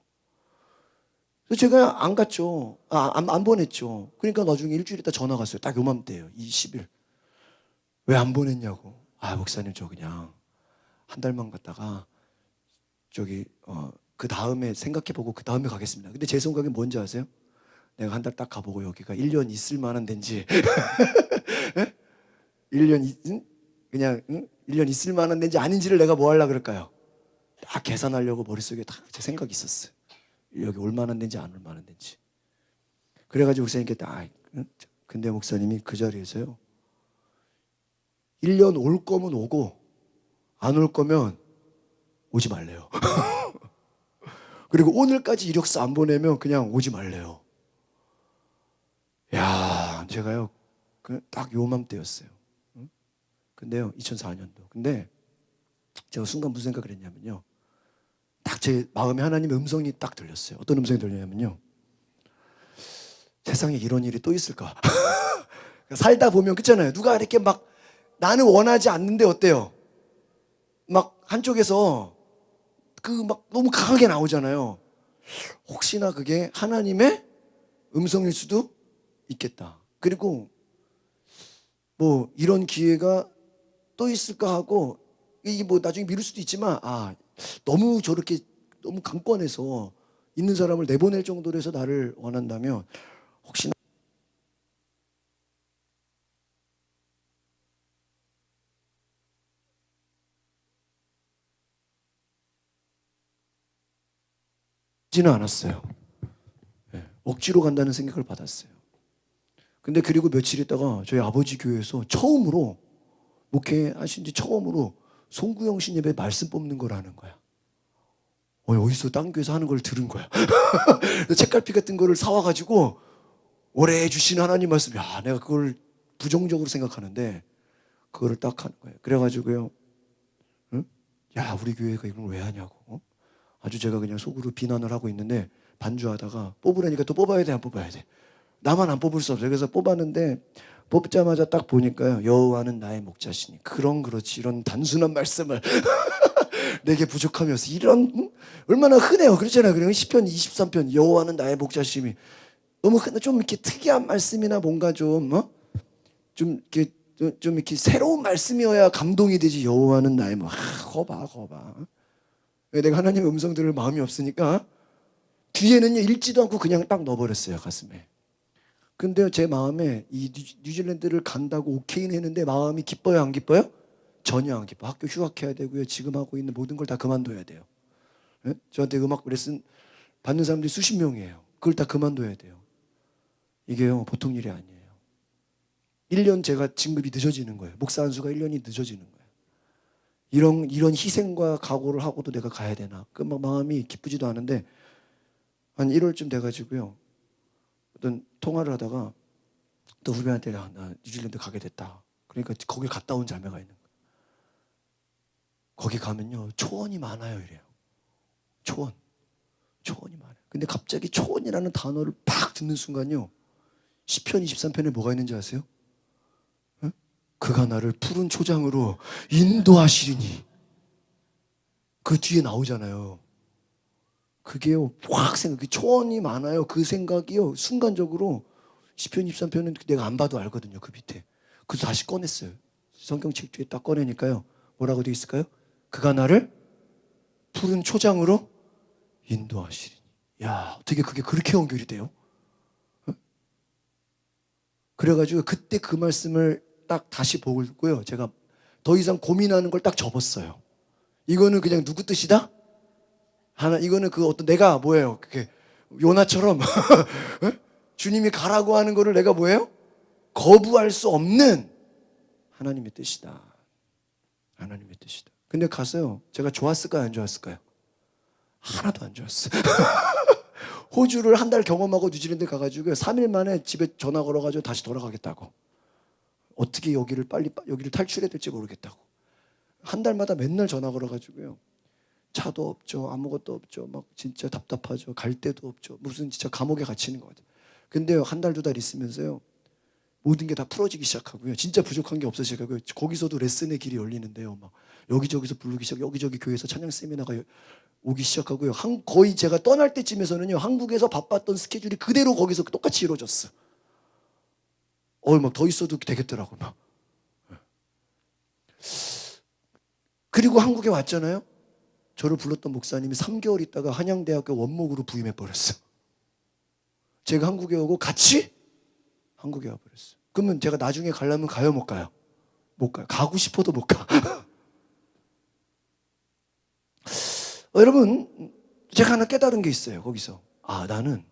그래서 제가 안 갔죠. 안 보냈죠. 그러니까 나중에 일주일 있다 전화가 왔어요. 딱 요맘때예요. 20일. 왜 안 보냈냐고. 목사님 저 그냥 한 달만 갔다가 그 다음에 생각해보고 그 다음에 가겠습니다. 근데 제 생각이 뭔지 아세요? 내가 한 달 딱 가보고 여기가 1년 있을 만한 데인지 1년 그냥 1년 있을 만한 데인지 아닌지를 내가 뭐 하려고 그럴까요? 다 계산하려고 머릿속에 다 제 생각이 있었어요. 여기 올 만한 데인지 안 올 만한 데인지. 그래가지고 목사님께 근데 목사님이 그 자리에서요 1년 올 거면 오고 안 올 거면 오지 말래요. 그리고 오늘까지 이력서 안 보내면 그냥 오지 말래요. 야, 제가요 딱 요맘때였어요. 근데요 2004년도. 근데 제가 순간 무슨 생각을 했냐면요, 딱 제 마음에 하나님의 음성이 딱 들렸어요. 어떤 음성이 들렸냐면요, 세상에 이런 일이 또 있을까. 살다 보면 그렇잖아요. 누가 이렇게 나는 원하지 않는데 어때요? 한쪽에서 너무 강하게 나오잖아요. 혹시나 그게 하나님의 음성일 수도 있겠다. 그리고 이런 기회가 또 있을까 하고, 이게 나중에 미룰 수도 있지만 너무 저렇게 너무 강권해서 있는 사람을 내보낼 정도로 해서 나를 원한다면 혹시나 지는 않았어요. 억지로 간다는 생각을 받았어요. 근데 그리고 며칠 있다가 저희 아버지 교회에서 처음으로 목회하신 지 처음으로 송구영신 예배 말씀 뽑는 거라는 거야. 어디서 딴 교회에서 하는 걸 들은 거야. 책갈피 같은 거를 사와가지고 오래 해주신 하나님 말씀, 내가 그걸 부정적으로 생각하는데 그거를 딱 하는 거예요. 그래가지고요, 우리 교회가 이걸 왜 하냐고. 아주 제가 그냥 속으로 비난을 하고 있는데 반주하다가 뽑으라니까 또 뽑아야 돼 안 뽑아야 돼. 나만 안 뽑을 수 없어요. 그래서 뽑았는데 뽑자마자 딱 보니까요, 여호와는 나의 목자시니. 그렇지 이런 단순한 말씀을 내게 부족함이 없어. 이런 얼마나 흔해요. 그렇잖아요. 그러면 시편 23편 여호와는 나의 목자심이 너무 좀 이렇게 특이한 말씀이나 뭔가 좀 이렇게 새로운 말씀이어야 감동이 되지. 여호와는 나의 거봐. 내가 하나님의 음성 들을 마음이 없으니까 뒤에는요 읽지도 않고 그냥 딱 넣어버렸어요 가슴에. 근데 제 마음에 이 뉴질랜드를 간다고 오케이는 했는데 마음이 기뻐요 안 기뻐요? 전혀 안 기뻐. 학교 휴학해야 되고요. 지금 하고 있는 모든 걸 다 그만둬야 돼요. 네? 저한테 음악 레슨 받는 사람들이 수십 명이에요. 그걸 다 그만둬야 돼요. 이게요 보통 일이 아니에요. 1년 제가 진급이 늦어지는 거예요. 목사 한 수가 1년이 늦어지는 거예요. 이런 희생과 각오를 하고도 내가 가야 되나? 그 마음이 기쁘지도 않은데 한 1월쯤 돼가지고요. 어떤 통화를 하다가 또 후배한테 나 뉴질랜드 가게 됐다. 그러니까 거기 갔다 온 자매가 있는 거예요. 거기 가면요 초원이 많아요 이래요. 초원이 많아요. 근데 갑자기 초원이라는 단어를 팍 듣는 순간요 시편 23편에 뭐가 있는지 아세요? 그가 나를 푸른 초장으로 인도하시리니. 그 뒤에 나오잖아요. 그게요 확 초원이 많아요. 그 생각이요 순간적으로 시편 23편은 내가 안 봐도 알거든요. 그 밑에. 그래서 다시 꺼냈어요. 성경책 뒤에 딱 꺼내니까요 뭐라고 되어 있을까요? 그가 나를 푸른 초장으로 인도하시리니. 야 어떻게 그게 그렇게 연결이 돼요? 그래가지고 그때 그 말씀을 딱 다시 보고요 제가 더 이상 고민하는 걸 딱 접었어요. 이거는 그냥 누구 뜻이다? 이거는 그 어떤 내가 뭐예요? 그게 요나처럼 주님이 가라고 하는 거를 내가 뭐예요? 거부할 수 없는 하나님의 뜻이다. 하나님의 뜻이다. 근데 갔어요. 제가 좋았을까요? 안 좋았을까요? 하나도 안 좋았어요. 호주를 한 달 경험하고 뉴질랜드 가가지고 3일 만에 집에 전화 걸어가지고 다시 돌아가겠다고. 어떻게 여기를 탈출해야 될지 모르겠다고. 한 달마다 맨날 전화 걸어가지고요. 차도 없죠. 아무것도 없죠. 막 진짜 답답하죠. 갈 데도 없죠. 무슨 진짜 감옥에 갇히는 것 같아요. 근데요, 한 달, 두 달 있으면서요. 모든 게 다 풀어지기 시작하고요. 진짜 부족한 게 없어지고요. 거기서도 레슨의 길이 열리는데요. 막 여기저기서 부르기 시작, 여기저기 교회에서 찬양 세미나가 오기 시작하고요. 거의 제가 떠날 때쯤에서는요. 한국에서 바빴던 스케줄이 그대로 거기서 똑같이 이루어졌어. 막 더 있어도 되겠더라고 막. 그리고 한국에 왔잖아요. 저를 불렀던 목사님이 3개월 있다가 한양대학교 원목으로 부임해 버렸어. 제가 한국에 오고 같이 한국에 와버렸어. 그러면 제가 나중에 가려면 가요 못 가요? 못 가요. 가고 싶어도 못 가. 여러분 제가 하나 깨달은 게 있어요. 거기서 나는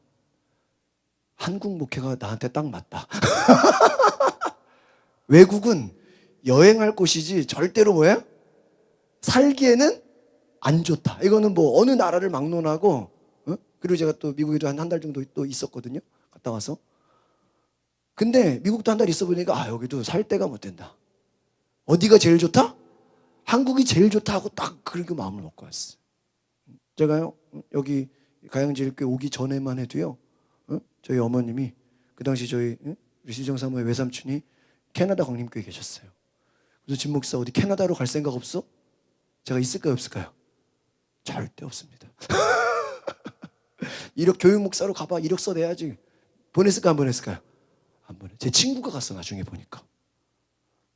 한국 목회가 나한테 딱 맞다. 외국은 여행할 곳이지 절대로 뭐예요? 살기에는 안 좋다. 이거는 뭐 어느 나라를 막론하고 그리고 제가 또 미국에도 한 달 정도 또 있었거든요. 갔다 와서. 근데 미국도 한 달 있어 보니까 여기도 살 데가 못 된다. 어디가 제일 좋다? 한국이 제일 좋다 하고 딱 그렇게 마음을 먹고 왔어요. 제가요 여기 가양제일교회 오기 전에만 해도요 저희 어머님이 그 당시 저희 시정 사모의 외삼촌이 캐나다 광림교회에 계셨어요. 그래서 진 목사 어디 캐나다로 갈 생각 없어? 제가 있을까요 없을까요? 절대 없습니다. 교육 목사로 가봐. 이력서 내야지. 보냈을까 안 보냈을까요? 안 보내. 제 친구가 갔어 나중에 보니까.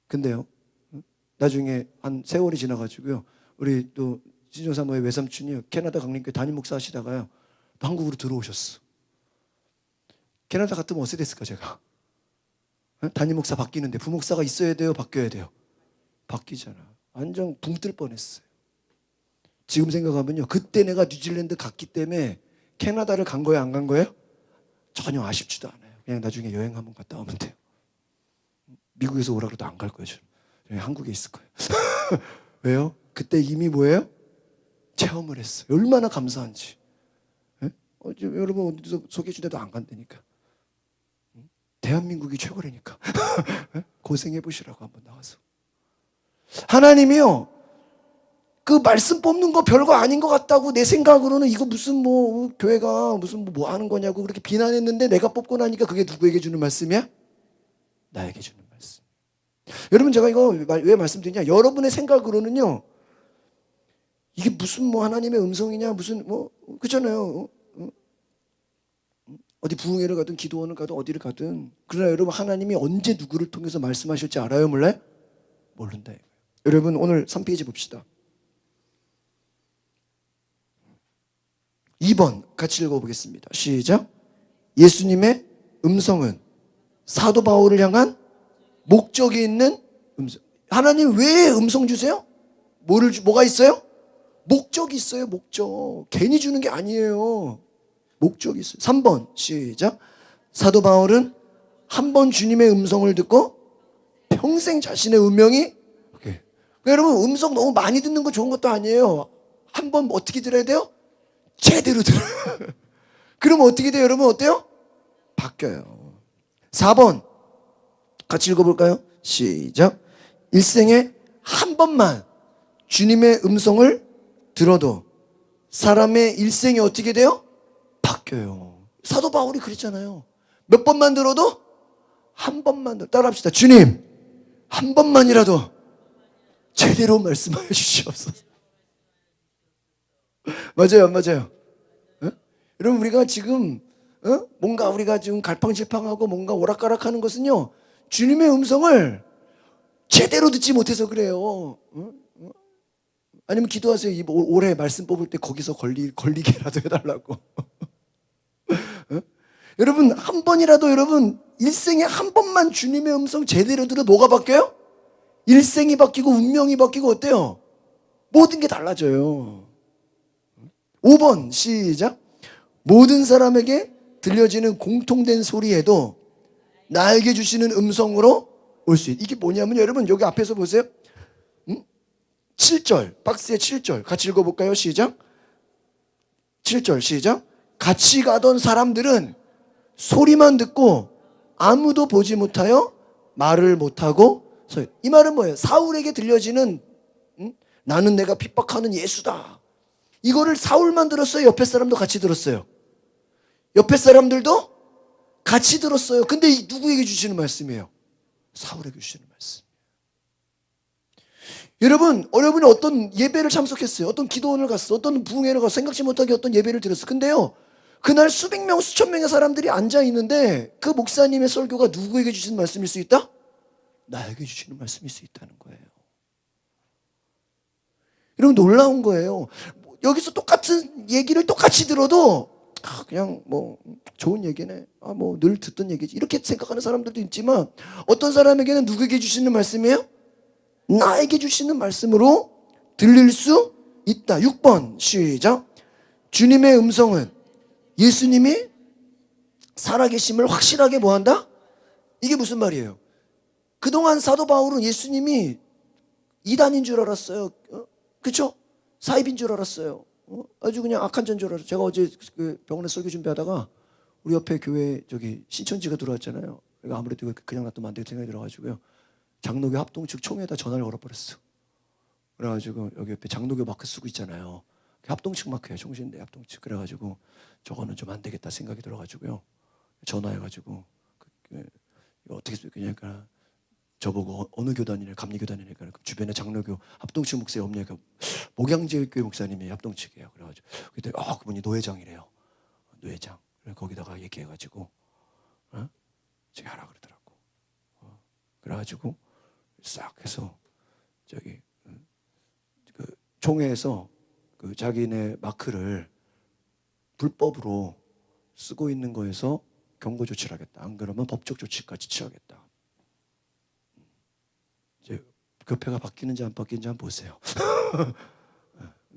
근데요 나중에 한 세월이 지나가지고요 우리 또 시정 사모의 외삼촌이 캐나다 강림교회 담임 목사 하시다가요 또 한국으로 들어오셨어. 캐나다 같으면 어떻게 됐을까 제가? 담임 목사 바뀌는데 부목사가 있어야 돼요? 바뀌어야 돼요? 바뀌잖아. 완전 붕 뜰 뻔했어요. 지금 생각하면요 그때 내가 뉴질랜드 갔기 때문에 캐나다를 간 거예요? 안 간 거예요? 전혀 아쉽지도 않아요. 그냥 나중에 여행 한번 갔다 오면 돼요. 미국에서 오라 그래도 안 갈 거예요. 저는 한국에 있을 거예요. 왜요? 그때 이미 뭐예요? 체험을 했어요. 얼마나 감사한지. 여러분 어디서 소개해 주는데도 안 간다니까. 대한민국이 최고라니까. 고생해 보시라고 한번 나와서. 하나님이요 그 말씀 뽑는 거 별거 아닌 것 같다고 내 생각으로는 이거 무슨 교회가 무슨 뭐 하는 거냐고 그렇게 비난했는데 내가 뽑고 나니까 그게 누구에게 주는 말씀이야? 나에게 주는 말씀. 여러분 제가 이거 왜 말씀드리냐? 여러분의 생각으로는요 이게 무슨 뭐 하나님의 음성이냐 무슨 뭐 그렇잖아요. 어디 부흥회를 가든 기도원을 가든 어디를 가든. 그러나 여러분 하나님이 언제 누구를 통해서 말씀하실지 알아요 몰라요? 모른다. 여러분 오늘 3페이지 봅시다. 2번 같이 읽어보겠습니다. 시작. 예수님의 음성은 사도 바울을 향한 목적이 있는 음성. 하나님 왜 음성 주세요? 뭐가 있어요? 목적이 있어요. 목적. 괜히 주는 게 아니에요. 목적이 있어요. 3번 시작. 사도 바울은 한 번 주님의 음성을 듣고 평생 자신의 운명이 그러니까 여러분 음성 너무 많이 듣는 거 좋은 것도 아니에요. 한 번 어떻게 들어야 돼요? 제대로 들어요. 그러면 어떻게 돼요? 여러분 어때요? 바뀌어요. 4번 같이 읽어볼까요? 시작. 일생에 한 번만 주님의 음성을 들어도 사람의 일생이 어떻게 돼요? 바뀌어요. 사도 바울이 그랬잖아요. 몇 번만 들어도 한 번만 따라합시다. 주님 한 번만이라도 제대로 말씀하여 주시옵소서. 맞아요 안 맞아요? 어? 여러분 우리가 지금 뭔가 우리가 지금 갈팡질팡하고 뭔가 오락가락하는 것은요 주님의 음성을 제대로 듣지 못해서 그래요. 아니면 기도하세요. 올해 말씀 뽑을 때 거기서 걸리게라도 해달라고. 여러분 한 번이라도 여러분 일생에 한 번만 주님의 음성 제대로 들어 뭐가 바뀌어요? 일생이 바뀌고 운명이 바뀌고 어때요? 모든 게 달라져요. 5번 시작. 모든 사람에게 들려지는 공통된 소리에도 나에게 주시는 음성으로 올 수 있다. 이게 뭐냐면 여러분 여기 앞에서 보세요. 7절 박스에 7절 같이 읽어볼까요? 시작. 7절 시작. 같이 가던 사람들은 소리만 듣고 아무도 보지 못하여 말을 못하고 이 말은 뭐예요? 사울에게 들려지는 나는 내가 핍박하는 예수다. 이거를 사울만 들었어요? 옆에 사람도 같이 들었어요? 옆에 사람들도 같이 들었어요. 근데 누구에게 주시는 말씀이에요? 사울에게 주시는 말씀. 여러분이 어떤 예배를 참석했어요. 어떤 기도원을 갔어. 어떤 부흥회를 가서 생각지 못하게 어떤 예배를 들었어. 근데요. 그날 수백 명, 수천 명의 사람들이 앉아 있는데 그 목사님의 설교가 누구에게 주시는 말씀일 수 있다? 나에게 주시는 말씀일 수 있다는 거예요. 여러분 놀라운 거예요. 여기서 똑같은 얘기를 똑같이 들어도 그냥 뭐 좋은 얘기네. 뭐 늘 듣던 얘기지. 이렇게 생각하는 사람들도 있지만 어떤 사람에게는 누구에게 주시는 말씀이에요? 나에게 주시는 말씀으로 들릴 수 있다. 6번 시작. 주님의 음성은 예수님이 살아계심을 확실하게 뭐한다? 이게 무슨 말이에요? 그동안 사도 바울은 예수님이 이단인 줄 알았어요. 그렇죠? 사입인 줄 알았어요. 아주 그냥 악한 자인 줄 알았어요. 제가 어제 그 병원에 설교 준비하다가 우리 옆에 교회 저기 신천지가 들어왔잖아요. 그러니까 아무래도 그냥 놔두면 안 되겠다 생각이 들어가지고요. 장로교 합동측 총회에다 전화를 걸어버렸어. 그래가지고 여기 옆에 장로교 마크 쓰고 있잖아요. 합동측 마크예요. 총신대 합동측. 그래가지고 저거는 좀 안 되겠다 생각이 들어가지고요. 전화해가지고 어떻게 그러니까 저보고 어느 교단이냐 감리교단이니까 주변에 장로교 합동측 목사님 없냐니까 목양제일교회 목사님이 합동측이에요. 그래가지고 그때 그분이 노회장이래요. 노회장. 거기다가 얘기해가지고 제가 하라 그러더라고. 그래가지고 싹 해서 저기 그 총회에서 그 자기네 마크를 불법으로 쓰고 있는 거에서 경고 조치를 하겠다. 안 그러면 법적 조치까지 취하겠다. 이제 교회가 바뀌는지 안 바뀌는지 한번 보세요.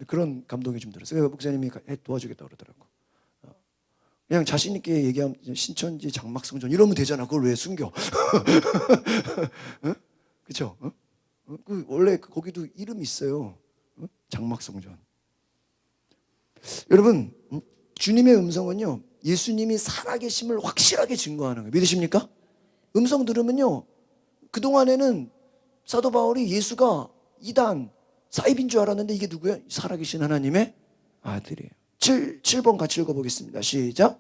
그런 감동이 좀 들었어요. 목사님이 도와주겠다 그러더라고. 그냥 자신 있게 얘기하면 신천지 장막성전 이러면 되잖아. 그걸 왜 숨겨? 그렇죠? 원래 거기도 이름이 있어요. 장막성전. 여러분 주님의 음성은요 예수님이 살아계심을 확실하게 증거하는 거예요. 믿으십니까? 음성 들으면요 그동안에는 사도 바울이 예수가 이단 사입인 줄 알았는데 이게 누구야? 살아계신 하나님의 아들이에요. 7번 같이 읽어보겠습니다. 시작.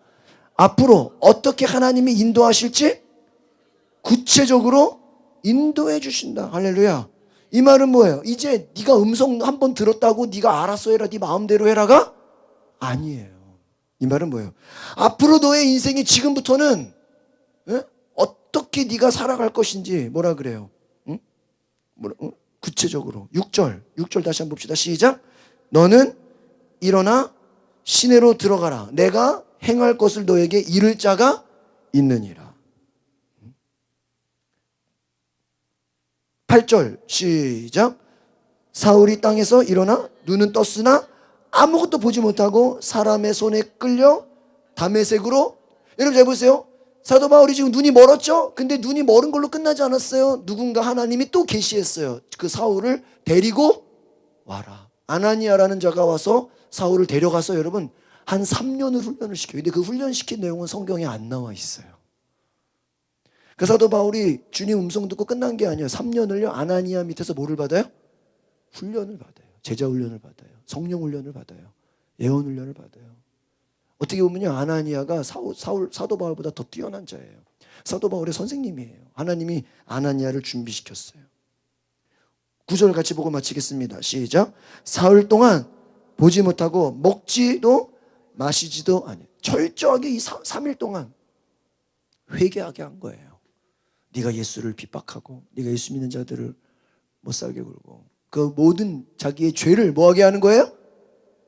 앞으로 어떻게 하나님이 인도하실지 구체적으로 인도해 주신다. 할렐루야. 이 말은 뭐예요? 이제 네가 음성 한번 들었다고 네가 알아서 해라, 네 마음대로 해라가 아니에요. 이 말은 뭐예요? 앞으로 너의 인생이 지금부터는 어떻게 네가 살아갈 것인지 뭐라 그래요? 응? 구체적으로 6절 다시 한번 봅시다. 시작. 너는 일어나 시내로 들어가라. 내가 행할 것을 너에게 이를 자가 있느니라. 8절 시작. 사울이 땅에서 일어나 눈은 떴으나 아무것도 보지 못하고 사람의 손에 끌려 다메섹으로. 여러분 잘 보세요. 사도 바울이 지금 눈이 멀었죠? 근데 눈이 멀은 걸로 끝나지 않았어요. 누군가 하나님이 또 계시했어요. 그 사울을 데리고 와라. 아나니아라는 자가 와서 사울을 데려가서 여러분 한 3년을 훈련을 시켜요. 근데 그 훈련시킨 내용은 성경에 안 나와 있어요. 그 사도 바울이 주님 음성 듣고 끝난 게 아니에요. 3년을요 아나니아 밑에서 뭐를 받아요? 훈련을 받아요. 제자 훈련을 받아요. 성령 훈련을 받아요. 예언 훈련을 받아요. 어떻게 보면요 아나니아가 사도 바울보다 더 뛰어난 자예요. 사도 바울의 선생님이에요. 하나님이 아나니아를 준비시켰어요. 9절 같이 보고 마치겠습니다. 시작. 사흘 동안 보지 못하고 먹지도 마시지도 아니에요. 철저하게 이 3일 동안 회개하게 한 거예요. 네가 예수를 핍박하고 네가 예수 믿는 자들을 못 살게 굴고 그 모든 자기의 죄를 뭐하게 하는 거예요?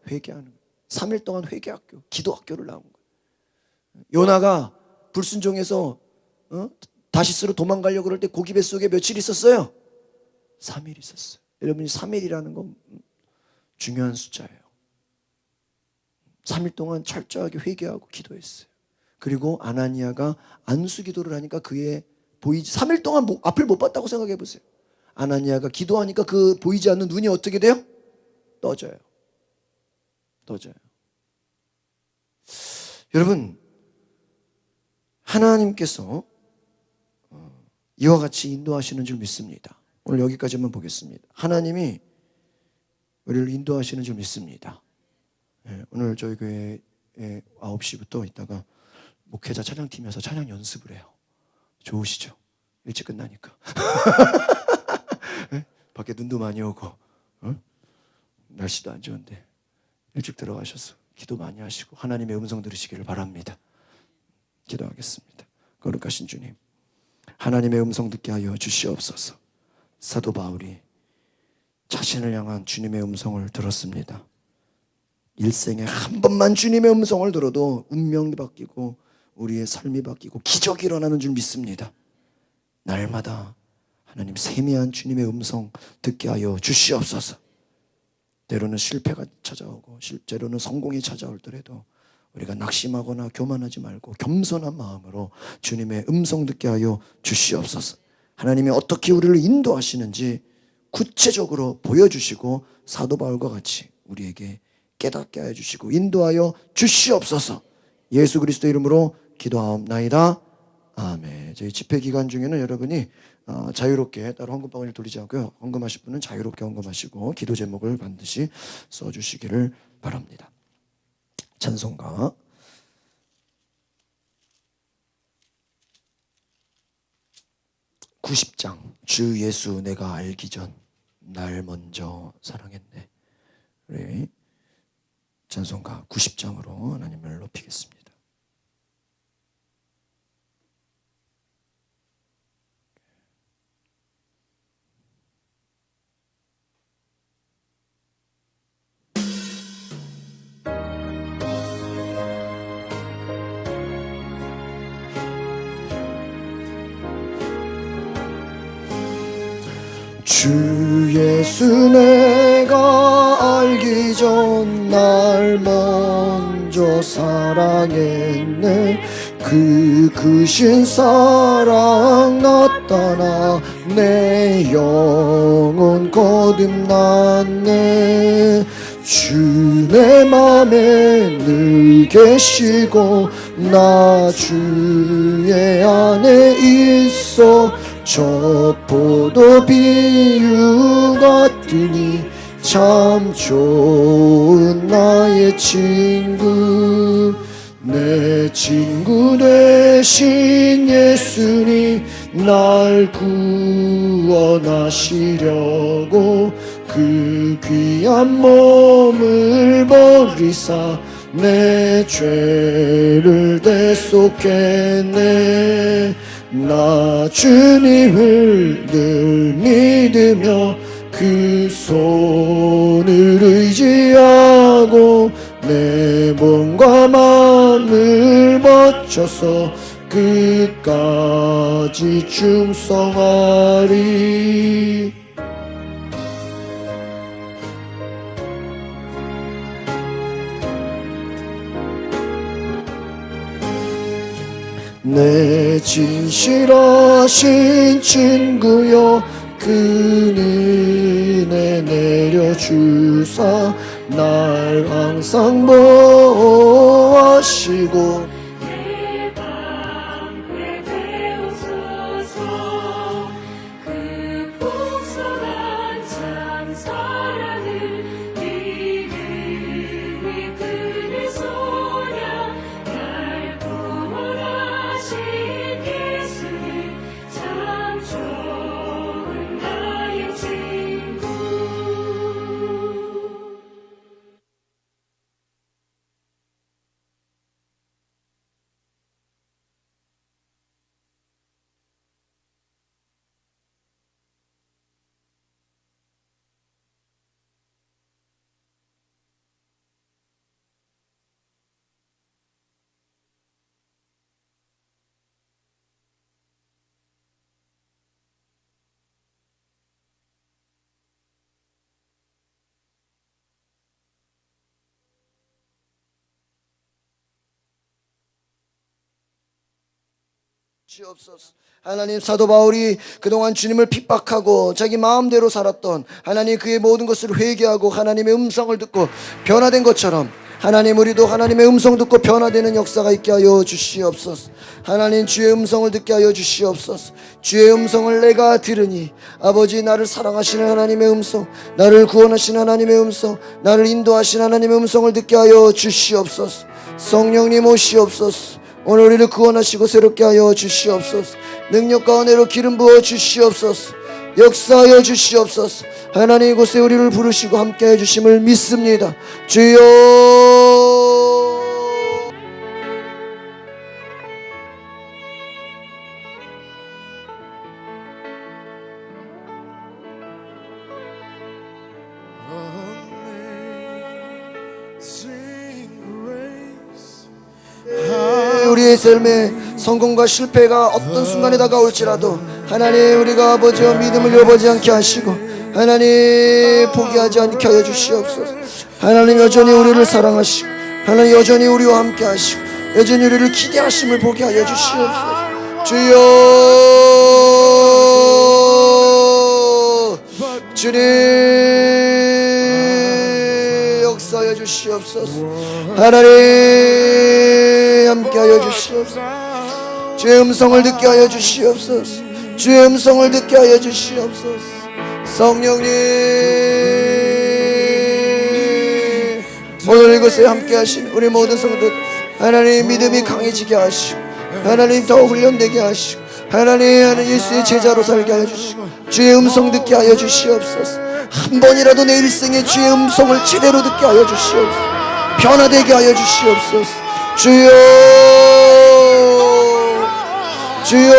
회개하는 거예요. 3일 동안 회개학교, 기도학교를 나온 거예요. 요나가 불순종해서 다시스로 도망가려고 그럴 때 고기 뱃속에 며칠 있었어요? 3일 있었어요. 여러분이 3일이라는 건 중요한 숫자예요. 3일 동안 철저하게 회개하고 기도했어요. 그리고 아나니아가 안수 기도를 하니까 그의 보이지 3일 동안 앞을 못 봤다고 생각해 보세요. 아나니아가 기도하니까 그 보이지 않는 눈이 어떻게 돼요? 떠져요. 여러분 하나님께서 이와 같이 인도하시는 줄 믿습니다. 오늘 여기까지만 보겠습니다. 하나님이 우리를 인도하시는 줄 믿습니다. 오늘 저희 교회 9시부터 있다가 목회자 찬양팀에서 찬양 연습을 해요. 좋으시죠? 일찍 끝나니까. 밖에 눈도 많이 오고 날씨도 안 좋은데 일찍 들어가셔서 기도 많이 하시고 하나님의 음성 들으시기를 바랍니다. 기도하겠습니다. 거룩하신 주님, 하나님의 음성 듣게 하여 주시옵소서. 사도 바울이 자신을 향한 주님의 음성을 들었습니다. 일생에 한 번만 주님의 음성을 들어도 운명이 바뀌고 우리의 삶이 바뀌고 기적이 일어나는 줄 믿습니다. 날마다 하나님 세미한 주님의 음성 듣게 하여 주시옵소서. 때로는 실패가 찾아오고 때로는 성공이 찾아올 때라도 우리가 낙심하거나 교만하지 말고 겸손한 마음으로 주님의 음성 듣게 하여 주시옵소서. 하나님이 어떻게 우리를 인도하시는지 구체적으로 보여주시고 사도 바울과 같이 우리에게 깨닫게 하여 주시고 인도하여 주시옵소서. 예수 그리스도 이름으로 기도하옵나이다. 아멘. 저희 집회 기간 중에는 여러분이 자유롭게 따로 헌금방을 돌리지 않고요. 헌금하실 분은 자유롭게 헌금하시고 기도 제목을 반드시 써주시기를 바랍니다. 찬송가 90장 주 예수 내가 알기 전 날 먼저 사랑했네. 우리 찬송가 90장으로 하나님을 높이겠습니다. 주 예수 내가 알기 전 날 먼저 사랑했네. 그 크신 사랑 나타나 내 영혼 거듭났네. 주 내 맘에 늘 계시고 나 주의 안에 있어. 저 포도 비유 같으니 참 좋은 나의 친구. 내 친구 되신 예수님 날 구원하시려고 그 귀한 몸을 버리사 내 죄를 대속했네. 나 주님을 늘 믿으며 그 손을 의지하고 내 몸과 마음을 바쳐서 끝까지 충성하리. 내 진실하신 친구여 그 은혜 내려주사 날 항상 보호하시고
내 방패 되옵소서. 그 풍성한 참 사랑을 이름이 그리 소냐. 날 구원하신 예수님 참 좋은 나의 친구.
주옵소서. 하나님, 사도 바울이 그동안 주님을 핍박하고 자기 마음대로 살았던 하나님 그의 모든 것을 회개하고 하나님의 음성을 듣고 변화된 것처럼 하나님, 우리도 하나님의 음성 듣고 변화되는 역사가 있게 하여 주시옵소서. 하나님, 주의 음성을 듣게 하여 주시옵소서. 주의 음성을 내가 들으니 아버지, 나를 사랑하시는 하나님의 음성, 나를 구원하시는 하나님의 음성, 나를 인도하시는 하나님의 음성을 듣게 하여 주시옵소서. 성령님 오시옵소서. 오늘 우리를 구원하시고 새롭게 하여 주시옵소서. 능력과 은혜로 기름 부어 주시옵소서. 역사하여 주시옵소서. 하나님, 이곳에 우리를 부르시고 함께해 주심을 믿습니다. 주여. 우리의 삶에 성공과 실패가 어떤 순간에 다가올지라도 하나님, 우리가 아버지와 믿음을 잃어버리지 않게 하시고 하나님, 포기하지 않게 하여 주시옵소서. 하나님, 여전히 우리를 사랑하시고 하나님, 여전히 우리와 함께 하시고 여전히 우리를 기대하심을 보게 하여 주시옵소서. 주여. 주님, 역사하여 주시옵소서. 하나님, 함께하여 주시옵소서. 주의 음성을 듣게 하여 주시옵소서. 주의 음성을 듣게 하여 주시옵소서. 성령님, 오늘 이곳에 함께하신 우리 모든 성도들 하나님, 믿음이 강해지게 하시고 하나님, 더 훈련되게 하시고 하나님, 예수의 제자로 살게 하여 주시고 주의 음성 듣게 하여 주시옵소서. 한 번이라도 내 일생에 주의 음성을 제대로 듣게 하여 주시옵소서. 변화되게 하여 주시옵소서. 주여. 주여.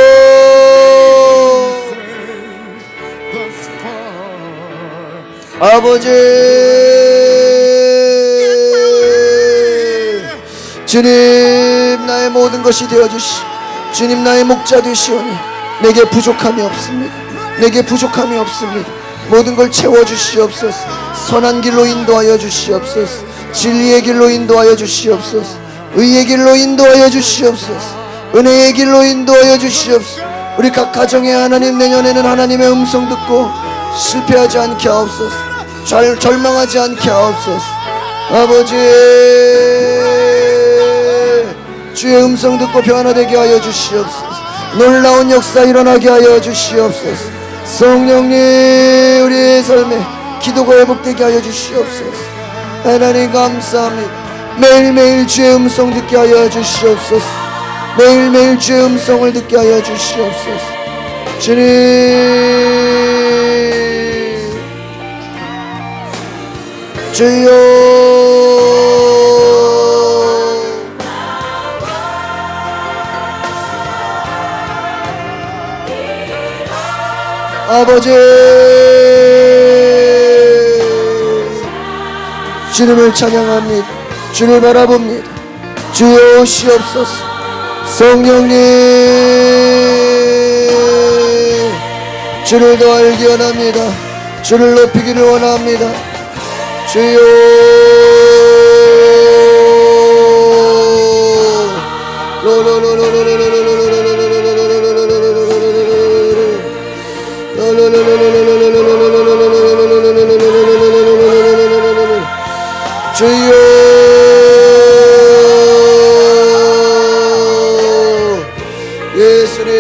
아버지, 주님, 나의 모든 것이 되어주시. 주님, 나의 목자 되시오니 내게 부족함이 없습니다. 내게 부족함이 없습니다. 모든 걸 채워주시옵소서. 선한 길로 인도하여 주시옵소서. 진리의 길로 인도하여 주시옵소서. 의의 길로 인도하여 주시옵소서. 은혜의 길로 인도하여 주시옵소서. 우리 각 가정에 하나님, 내년에는 하나님의 음성 듣고 실패하지 않게 하옵소서. 절망하지 않게 하옵소서. 아버지, 주의 음성 듣고 변화되게 하여 주시옵소서. 놀라운 역사 일어나게 하여 주시옵소서. 성령님, 우리의 삶에 기도가 회복되게 하여 주시옵소서. 하나님, 감사합니다. 매일매일 주의 음성 듣게 하여 주시옵소서. 매일매일 주의 음성을 듣게 하여 주시옵소서. 주님, 주여, 아버지, 주님을 찬양합니다. 주를 바라봅니다. 주여 오시옵소서. 성령님, 주를 더 알기 원합니다. 주를 높이기를 원합니다. 주여, 주여, 예수님,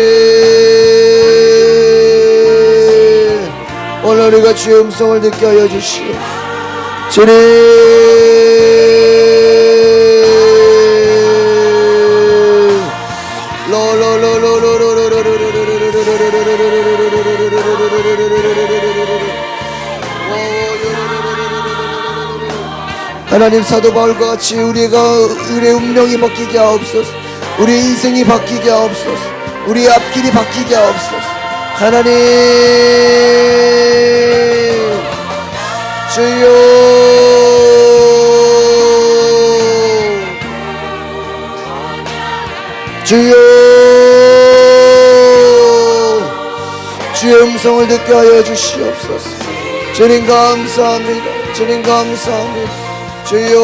오늘 우리가 주의 음성을 듣게 하여 주시오. 하나님, 사도 바울과 같이 우리의 운명이 바뀌게 하옵소서. 우리의 인생이 바뀌게 하옵소서. 우리의 앞길이 바뀌게 하옵소서. 하나님, 주여, 주여, 주의 음성을 듣게 하여 주시옵소서. 주님 감사합니다. 주님 감사합니다. 주여,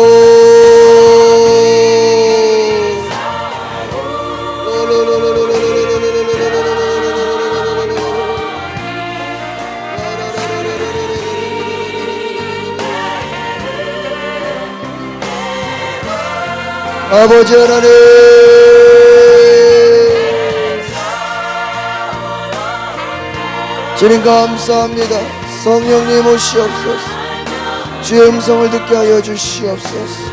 아버지 하나님, 주님 감사합니다. 성령님 오시옵소서. 주의 음성을 듣게 하여 주시옵소서.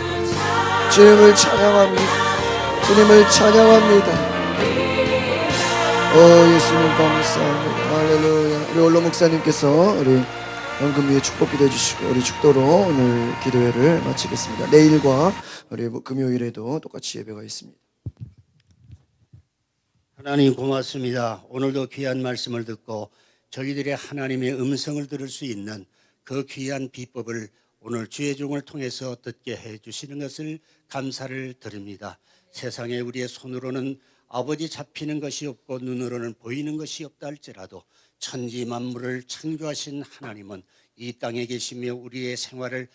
주님을 찬양합니다. 주님을 찬양합니다. 예수님 감사합니다. 할렐루야. 우리 올로 목사님께서 우리 연금 위에 축복 기도해 주시고 우리 축도로 오늘 기도회를 마치겠습니다. 내일과 우리 금요일에도 똑같이 예배가 있습니다.
하나님 고맙습니다. 오늘도 귀한 말씀을 듣고 저희들의 하나님의 음성을 들을 수 있는 그 귀한 비법을 오늘 주의 종을 통해서 듣게 해주시는 것을 감사를 드립니다. 세상에 우리의 손으로는 아버지 잡히는 것이 없고 눈으로는 보이는 것이 없다 할지라도 천지 만물을 창조하신 하나님은 이 땅에 계시며 우리의 생활을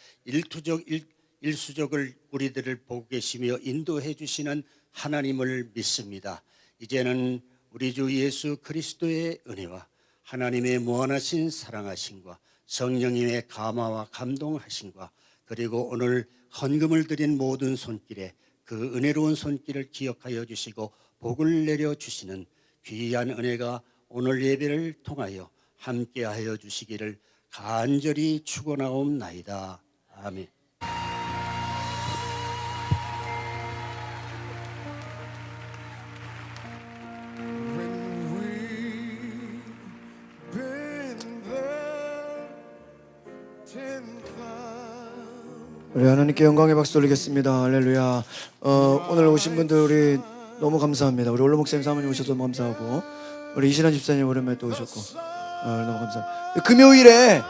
일수적을 우리들을 보고 계시며 인도해 주시는 하나님을 믿습니다. 이제는 우리 주 예수 그리스도의 은혜와 하나님의 무한하신 사랑하심과 성령님의 감화와 감동하심과 그리고 오늘 헌금을 드린 모든 손길에 그 은혜로운 손길을 기억하여 주시고 복을 내려 주시는 귀한 은혜가 오늘 예배를 통하여 함께하여 주시기를 간절히 축원하옵나이다. 아멘.
우리 하나님께 영광의 박수 올리겠습니다. 할렐루야. 오늘 오신 분들 우리 너무 감사합니다. 우리 올로 목사님 사모님 오셔서 너무 감사하고 우리 이신환 집사님 오랜만에 또 오셨고 너무 감사합니다. 금요일에